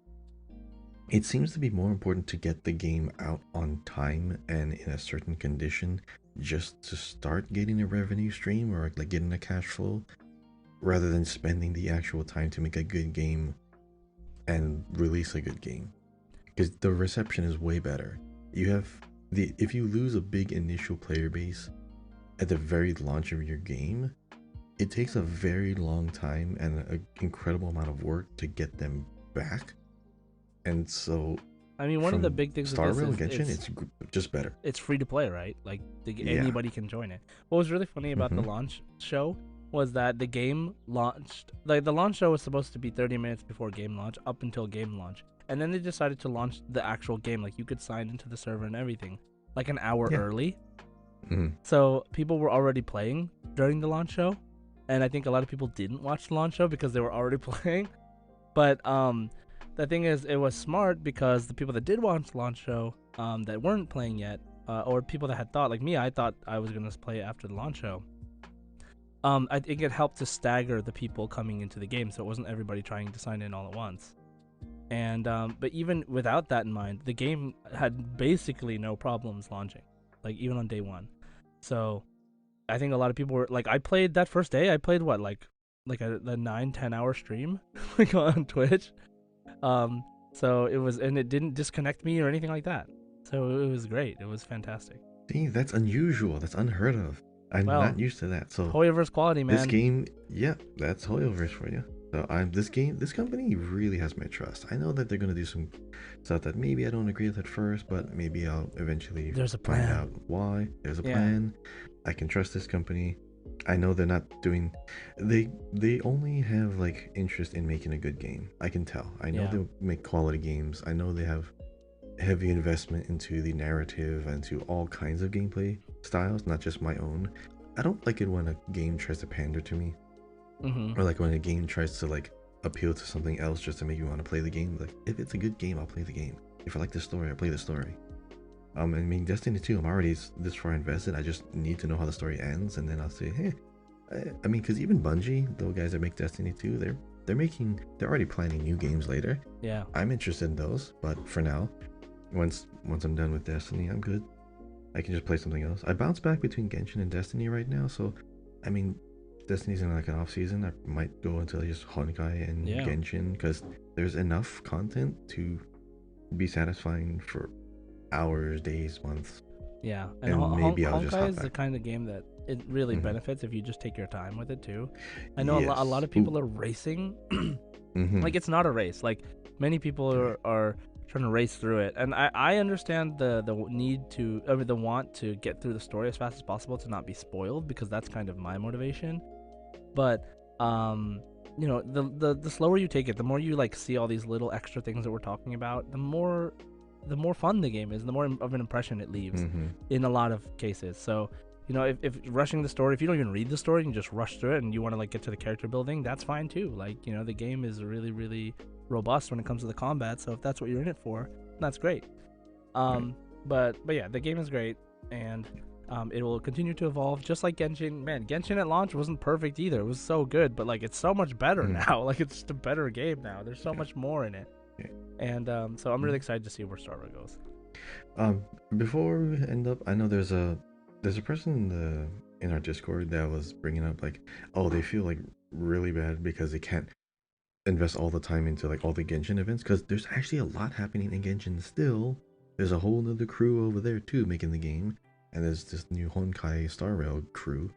it seems to be more important to get the game out on time and in a certain condition just to start getting a revenue stream or like getting a cash flow rather than spending the actual time to make a good game and release a good game. Because the reception is way better. You have if you lose a big initial player base at the very launch of your game, it takes a very long time and an incredible amount of work to get them back. And so, I mean, one of the big things Star with this Rail is Genshin, it's just better. It's free to play, right? Like Yeah. anybody can join it. What was really funny about the launch show was that the game launched. Like the launch show was supposed to be 30 minutes before game launch, up until game launch, and then they decided to launch the actual game. Like you could sign into the server and everything, like an hour early. So people were already playing during the launch show, and I think a lot of people didn't watch the launch show because they were already playing. But the thing is, it was smart because the people that did watch the launch show, that weren't playing yet, or people that had thought, like me, I thought I was gonna play after the launch show. I think it helped to stagger the people coming into the game, so it wasn't everybody trying to sign in all at once. And but even without that in mind, the game had basically no problems launching, like even on day one. So I think a lot of people were like, I played that first day. I played what like a 9-10 hour stream like on Twitch. So it was, and it didn't disconnect me or anything like that. So it was great. It was fantastic. See, that's unusual. That's unheard of. I'm not used to that. So Hoyoverse quality, man. This game, yeah, that's Hoyoverse for you. So this company really has my trust. I know that they're gonna do some stuff that maybe I don't agree with at first, but maybe I'll eventually find out why. There's a plan. I can trust this company. I know they're not doing. They only have like interest in making a good game. I can tell. I know they make quality games. I know they have heavy investment into the narrative and to all kinds of gameplay styles, not just my own. I don't like it when a game tries to pander to me, or like when a game tries to like appeal to something else just to make you want to play the game. Like if it's a good game, I'll play the game. If I like the story, I'll play the story. I mean, Destiny 2, I'm already this far invested. I just need to know how the story ends, and then I'll say, hey, I mean, because even Bungie, those guys that make Destiny 2, they're already planning new games later. Yeah, I'm interested in those, but for now, once I'm done with Destiny, I'm good. I can just play something else. I bounce back between Genshin and Destiny right now, so I mean, Destiny's in like an off season. I might go into just Honkai and Genshin because there's enough content to be satisfying for hours, days, months. Yeah, and maybe I'll just hop Honkai is back. the kind of game that it really benefits if you just take your time with it too. I know a lot of people are racing. Like it's not a race. Like many people are trying to race through it, and I understand the need to, or the want to get through the story as fast as possible to not be spoiled, because that's kind of my motivation. But you know, the slower you take it, the more you like see all these little extra things that we're talking about, the more fun the game is, the more of an impression it leaves in a lot of cases. So, you know, if rushing the story, if you don't even read the story and you just rush through it and you want to like get to the character building, that's fine too. Like, you know, the game is really, really robust when it comes to the combat. So if that's what you're in it for, that's great. But yeah, the game is great, and it will continue to evolve, just like Genshin. Man, Genshin at launch wasn't perfect either. It was so good, but like it's so much better now. Like it's just a better game now. There's so much more in it. And so I'm really excited to see where Star Wars goes. Before we end up, I know there's a person in our Discord that was bringing up like, oh, they feel like really bad because they can't invest all the time into like all the Genshin events, because there's actually a lot happening in Genshin still. There's a whole nother crew over there too making the game, and there's this new Honkai Star Rail crew.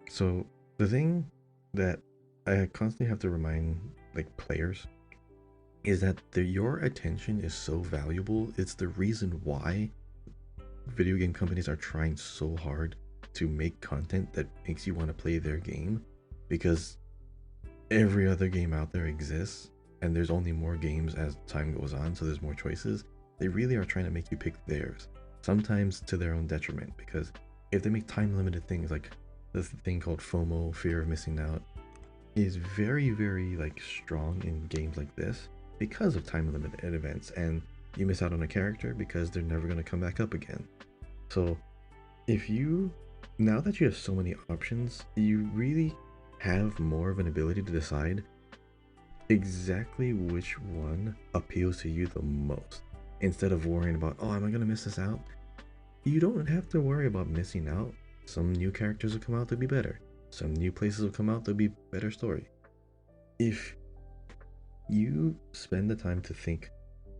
So the thing that I constantly have to remind like players is that your attention is so valuable. It's the reason why video game companies are trying so hard to make content that makes you want to play their game, because every other game out there exists, and there's only more games as time goes on, so there's more choices. They really are trying to make you pick theirs, sometimes to their own detriment, because if they make time limited things, like this thing called FOMO, fear of missing out, is very, very like strong in games like this because of time limited events, and you miss out on a character because they're never going to come back up again. So if you, now that you have so many options, you really have more of an ability to decide exactly which one appeals to you the most. Instead of worrying about, oh, am I gonna miss this out? You don't have to worry about missing out. Some new characters will come out to be better. Some new places will come out to be better story. If you spend the time to think,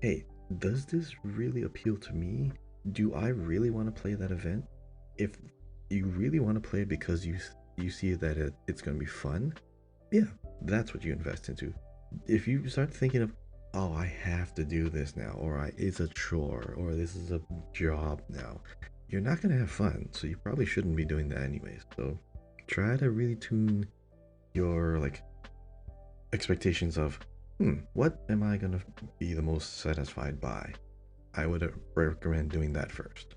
hey, does this really appeal to me? Do I really want to play that event? If you really want to play it because you see that it's going to be fun, yeah, that's what you invest into. If you start thinking of, oh, I have to do this now, or it's a chore, or this is a job now, you're not going to have fun. So you probably shouldn't be doing that anyways. So try to really tune your expectations of, what am I going to be the most satisfied by? I would recommend doing that first.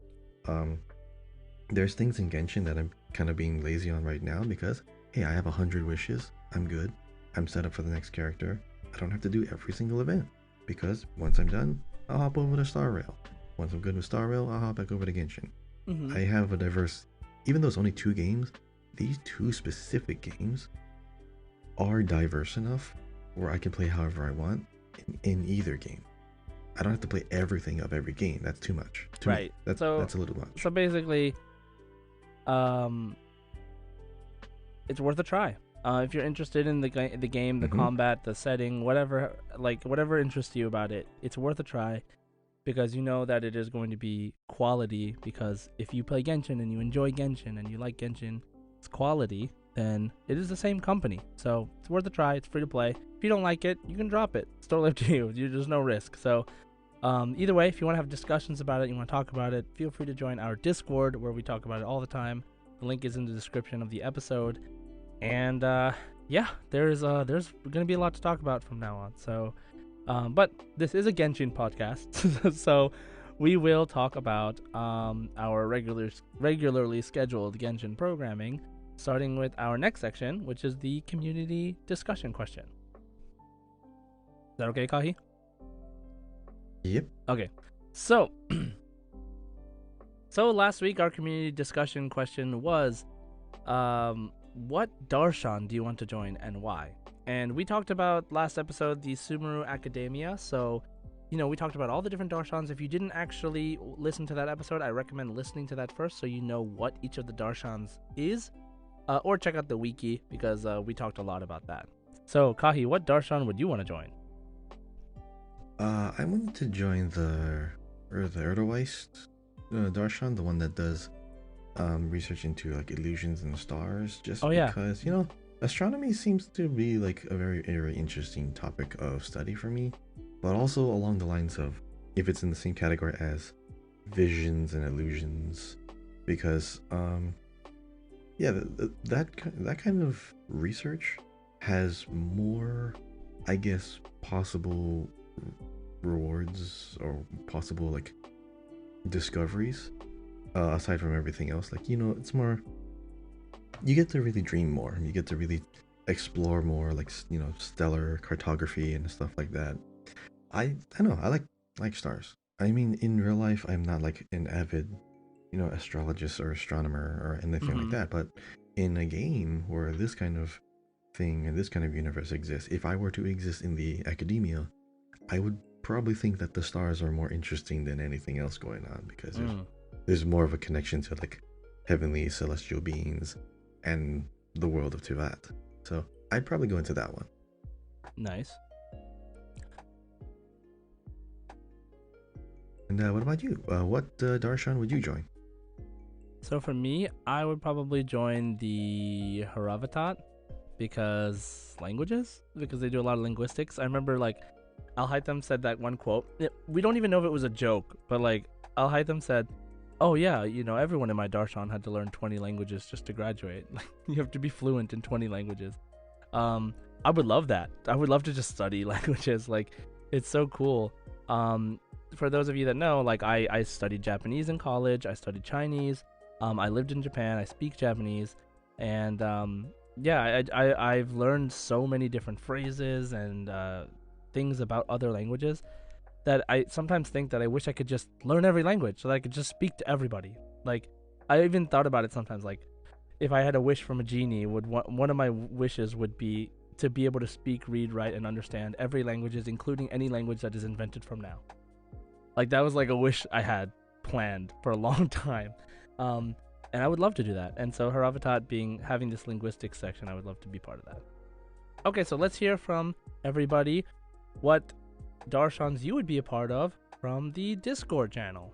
There's things in Genshin that I'm kind of being lazy on right now because, hey, I have 100 wishes. I'm good. I'm set up for the next character. I don't have to do every single event because once I'm done, I'll hop over to Star Rail. Once I'm good with Star Rail, I'll hop back over to Genshin. I have a diverse, even though it's only 2 games, these 2 specific games are diverse enough where I can play however I want in either game. I don't have to play everything of every game. That's too much. Right. That's a little much. So basically, it's worth a try. If you're interested in the game, the combat, the setting, whatever interests you about it, it's worth a try because you know that it is going to be quality. Because if you play Genshin and you enjoy Genshin and you like Genshin, it's quality, then it is the same company. So it's worth a try. It's free to play. If you don't like it, you can drop it. It's totally up to you. There's no risk. So either way, if you want to have discussions about it, you want to talk about it, feel free to join our Discord where we talk about it all the time. The link is in the description of the episode. And yeah, there's going to be a lot to talk about from now on. So, but this is a Genshin podcast, so we will talk about our regularly scheduled Genshin programming, starting with our next section, which is the community discussion question. Is that okay, Kahi? Yep. Okay. So, last week our community discussion question was, what darshan do you want to join and why? And we talked about last episode the Sumeru Academia. So, we talked about all the different darshans. If you didn't actually listen to that episode, I recommend listening to that first so you know what each of the darshans is. Or check out the wiki because we talked a lot about that. So, Kahi, what darshan would you want to join? I wanted to join the Erdoweist darshan, the one that does research into illusions and stars, just because astronomy seems to be a very, very interesting topic of study for me, but also along the lines of if it's in the same category as visions and illusions, because that kind of research has more, I guess, possible rewards or possible discoveries aside from everything else. It's more, you get to really dream more, you get to really explore more, stellar cartography and stuff like that. I know I like stars. I mean, in real life I'm not an avid astrologist or astronomer or anything like that, but in a game where this kind of thing and this kind of universe exists, if I were to exist in the academia, I would probably think that the stars are more interesting than anything else going on, because there's more of a connection to heavenly celestial beings and the world of Tivat. So I'd probably go into that one. Nice. And what about you? What darshan would you join? So for me, I would probably join the Haravatat because they do a lot of linguistics. I remember Al-Haytham said that one quote. We don't even know if it was a joke, but Al-Haytham said, oh yeah, everyone in my darshan had to learn 20 languages just to graduate. You have to be fluent in 20 languages. I would love that. I would love to just study languages. It's so cool. For those of you that know, I studied Japanese in college. I studied Chinese. I lived in Japan. I speak Japanese. And I've learned so many different phrases and things about other languages that I sometimes think that I wish I could just learn every language so that I could just speak to everybody. I even thought about it sometimes, if I had a wish from a genie, one of my wishes would be to be able to speak, read, write, and understand every languages, including any language that is invented from now. Like that was like a wish I had planned for a long time, and I would love to do that. And so Haravatat having this linguistics section, I would love to be part of that. Okay, so let's hear from everybody what darshans you would be a part of from the Discord channel.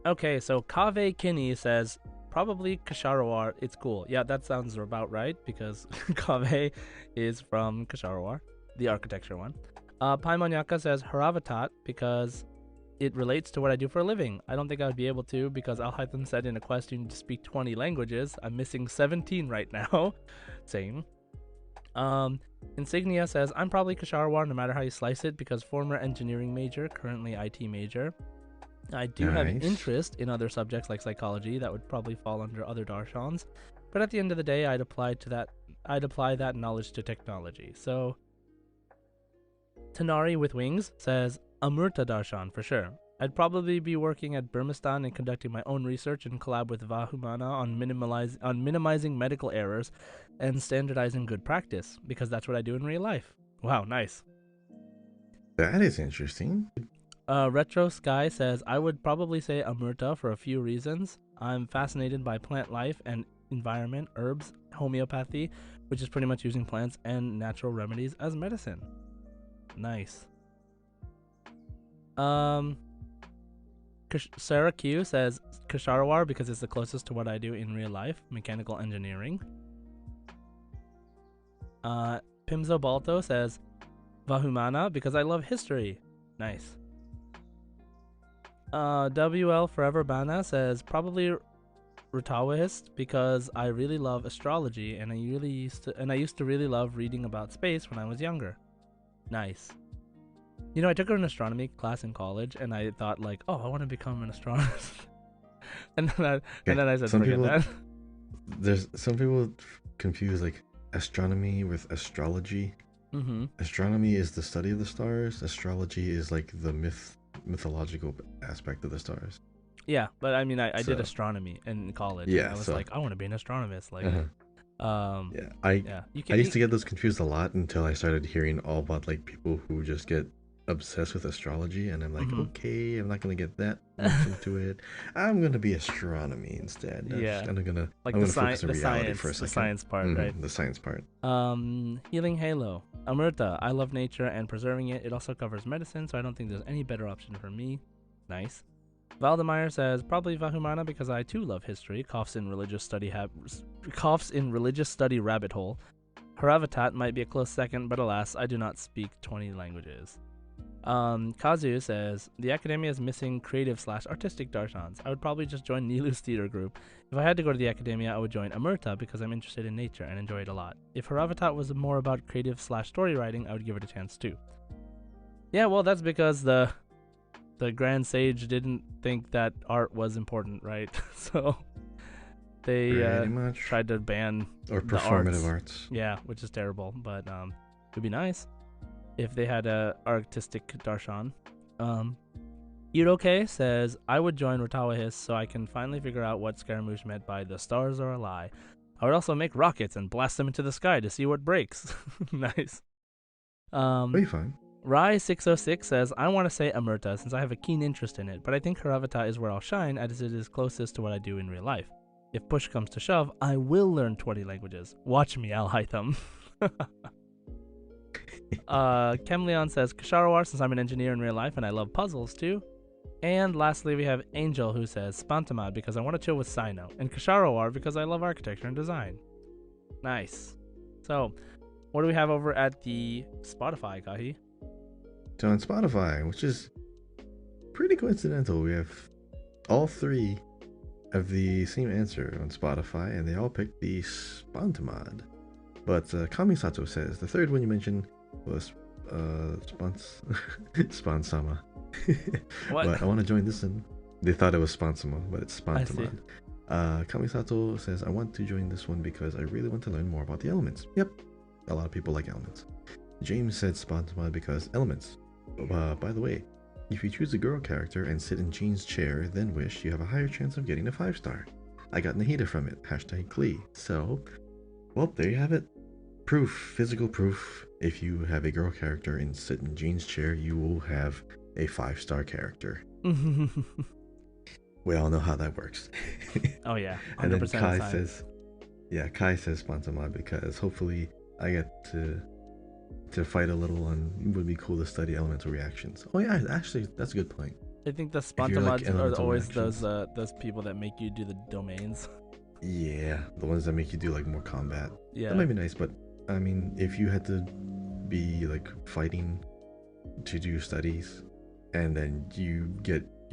Okay, so Kave Kinney says probably Kasharawar. It's cool. Yeah, that sounds about right because Kave is from Kasharawar, the architecture one. Paimonyaka says Haravatat because it relates to what I do for a living. I don't think I would be able to because Alhaitham said in a quest you need to speak 20 languages. I'm missing 17 right now. Same. Insignia says I'm probably Kasharawar no matter how you slice it because former engineering major, currently IT major. I do have interest in other subjects like psychology that would probably fall under other darshans, but at the end of the day, I'd apply that knowledge to technology. So, Tanari with wings says Amurta darshan for sure. I'd probably be working at Burmistan and conducting my own research and collab with Vahumana on minimizing medical errors and standardizing good practice because that's what I do in real life. Wow, nice. That is interesting. Retro Sky says, I would probably say Amurta for a few reasons. I'm fascinated by plant life and environment, herbs, homeopathy, which is pretty much using plants and natural remedies as medicine. Nice. Sarah Q says Kasharawar because it's the closest to what I do in real life, mechanical engineering. Pimzo Balto says Vahumana because I love history. Nice. WL Forever Bana says probably Rutawahist because I really love astrology and I used to really love reading about space when I was younger. Nice. You know, I took an astronomy class in college and I thought like, oh, I want to become an astronomist. and then I said forget that. There's some people confuse like astronomy with astrology. Mm-hmm. Astronomy is the study of the stars. Astrology is like the mythological aspect of the stars. Yeah, but I mean, I did astronomy in college. Yeah, and I was like, I want to be an astronomist. Like, I used to get those confused a lot until I started hearing all about like people who just get obsessed with astrology, and I'm like, okay, I'm not gonna get that much into it. I'm gonna be astronomy instead. I'm gonna focus on reality for a second. The science part, right? The science part. Healing Halo. Amurta. I love nature and preserving it. It also covers medicine, so I don't think there's any better option for me. Nice. Valdemar says probably Vahumana because I too love history. Coughs in religious study rabbit hole. Haravatat might be a close second, but alas, I do not speak 20 languages. Kazu says the academia is missing creative/artistic darshans. I would probably just join Nilu's theater group. If I had to go to the academia, I would join Amurta because I'm interested in nature and enjoy it a lot. If Haravatat was more about creative/story writing, I would give it a chance too. Yeah, well, that's because the Grand Sage didn't think that art was important, right? So they tried to ban or performative arts. Yeah, which is terrible, but it would be nice if they had a artistic darshan. Iroke says, I would join Rotawahis so I can finally figure out what Scaramouche meant by the stars are a lie. I would also make rockets and blast them into the sky to see what breaks. Nice. Pretty fun. Rai606 says, I want to say Amurta since I have a keen interest in it, but I think Haravata is where I'll shine as it is closest to what I do in real life. If push comes to shove, I will learn 20 languages. Watch me, Alhaitham. Kemleon says, Kasharawar since I'm an engineer in real life and I love puzzles too. And lastly, we have Angel who says, Spantamad because I want to chill with Sino, and Kasharawar because I love architecture and design. Nice. So, what do we have over at the Spotify, Kahi? So on Spotify, which is pretty coincidental, we have all three have the same answer on Spotify, and they all picked the Spantamad. But Kamisato says the third one you mentioned was Spansama. What? But I want to join this one. They thought it was Spansama, but it's Spantamad. Kamisato says, I want to join this one because I really want to learn more about the elements. Yep, a lot of people like elements. James said Spantamad because elements. By the way, if you choose a girl character and sit in Jean's chair, then wish, you have a higher chance of getting a 5-star. I got Nahida from it. Hashtag Klee. So, well, there you have it. Proof, physical proof. If you have a girl character and sit in Jean's chair, you will have a 5-star character. We all know how that works. Oh yeah, 100% And then Kai aside. says, yeah, Kai says sponsor mod because hopefully I get to fight a little and it would be cool to study elemental reactions. Oh yeah, actually that's a good point. I think the you're, sponsor like, mods are elemental always reactions. those people that make you do the domains. Yeah, the ones that make you do like more combat. Yeah. That might be nice, but I mean, if you had to be like fighting to do studies, and then you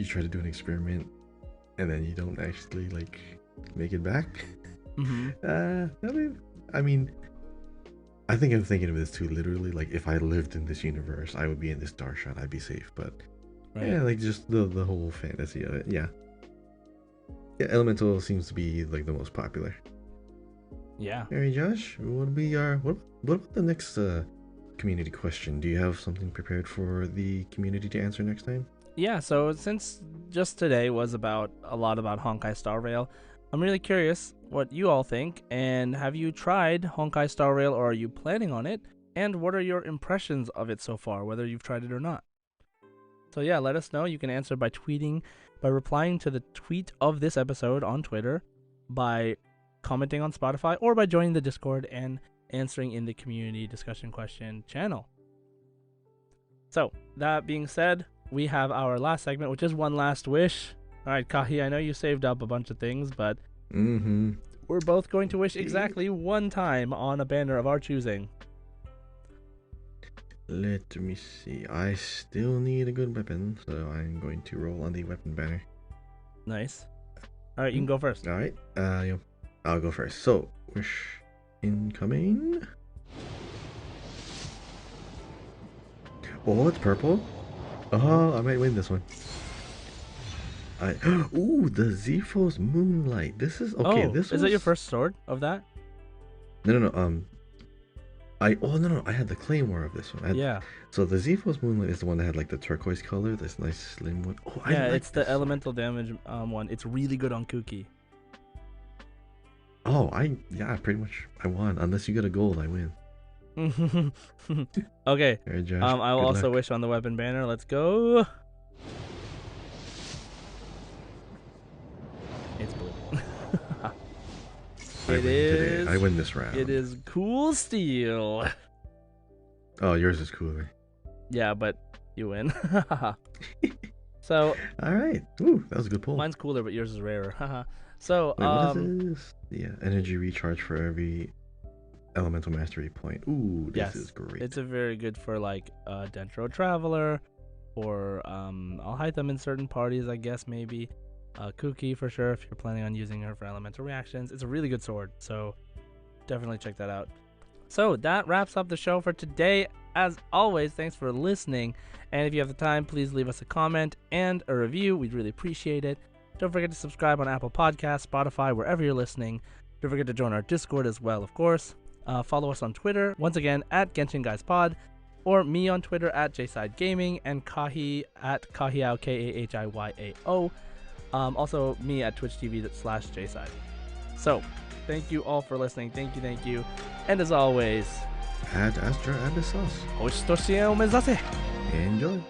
try to do an experiment, and then you don't actually like make it back. I mean, I think I'm thinking of this too literally. Like, if I lived in this universe, I would be in this dark shot. I'd be safe, but Right. yeah, like just the whole fantasy of it. Yeah. Yeah, elemental seems to be like the most popular. Yeah. All right, Josh, what about the next community question? Do you have something prepared for the community to answer next time? Yeah, so since just today was a lot about Honkai Star Rail, I'm really curious what you all think, and have you tried Honkai Star Rail or are you planning on it? And what are your impressions of it so far, whether you've tried it or not? So yeah, let us know. You can answer by replying to the tweet of this episode on Twitter, by commenting on Spotify, or by joining the Discord and answering in the community discussion question channel. So, that being said, we have our last segment, which is One Last Wish. Alright, Kahi, I know you saved up a bunch of things, but we're both going to wish exactly one time on a banner of our choosing. Let me see. I still need a good weapon, so I'm going to roll on the weapon banner. Nice. Alright, you can go first. Alright, I'll go first. So, wish incoming. Oh, it's purple. Oh, I might win this one. Ooh, the Zephos Moonlight. This is okay. Is that your first sword of that? No. No. I had the claymore of this one. Yeah. So the Zephos Moonlight is the one that had like the turquoise color. This nice slim one. Oh, yeah, I like it's the elemental damage one. It's really good on Kuki. Oh, pretty much I won. Unless you get a gold, I win. Okay. Right, Josh, I will also wish on the weapon banner. Let's go. It's blue. I win this round. It is cool steel. Oh, yours is cooler. Yeah, but you win. So. All right. Ooh, that was a good pull. Mine's cooler, but yours is rarer. So. Wait, what is this? Yeah, energy recharge for every elemental mastery point. Ooh, this is great. It's a very good for like Dentro Traveler, or I'll hide them in certain parties, I guess, maybe. Kuki for sure if you're planning on using her for elemental reactions. It's a really good sword, so definitely check that out. So that wraps up the show for today. As always, thanks for listening, and if you have the time, please leave us a comment and a review. We'd really appreciate it. Don't forget to subscribe on Apple Podcasts, Spotify, wherever you're listening. Don't forget to join our Discord as well, of course. Follow us on Twitter, once again, at Genshin Guys Pod, or me on Twitter at JSide Gaming, and Kahi at Kahiao, KahiyaO. Also me at twitch.tv/JSide. So, thank you all for listening. Thank you. And as always, Add Astra, add the sauce. Oshitoshi o mezase. Enjoy.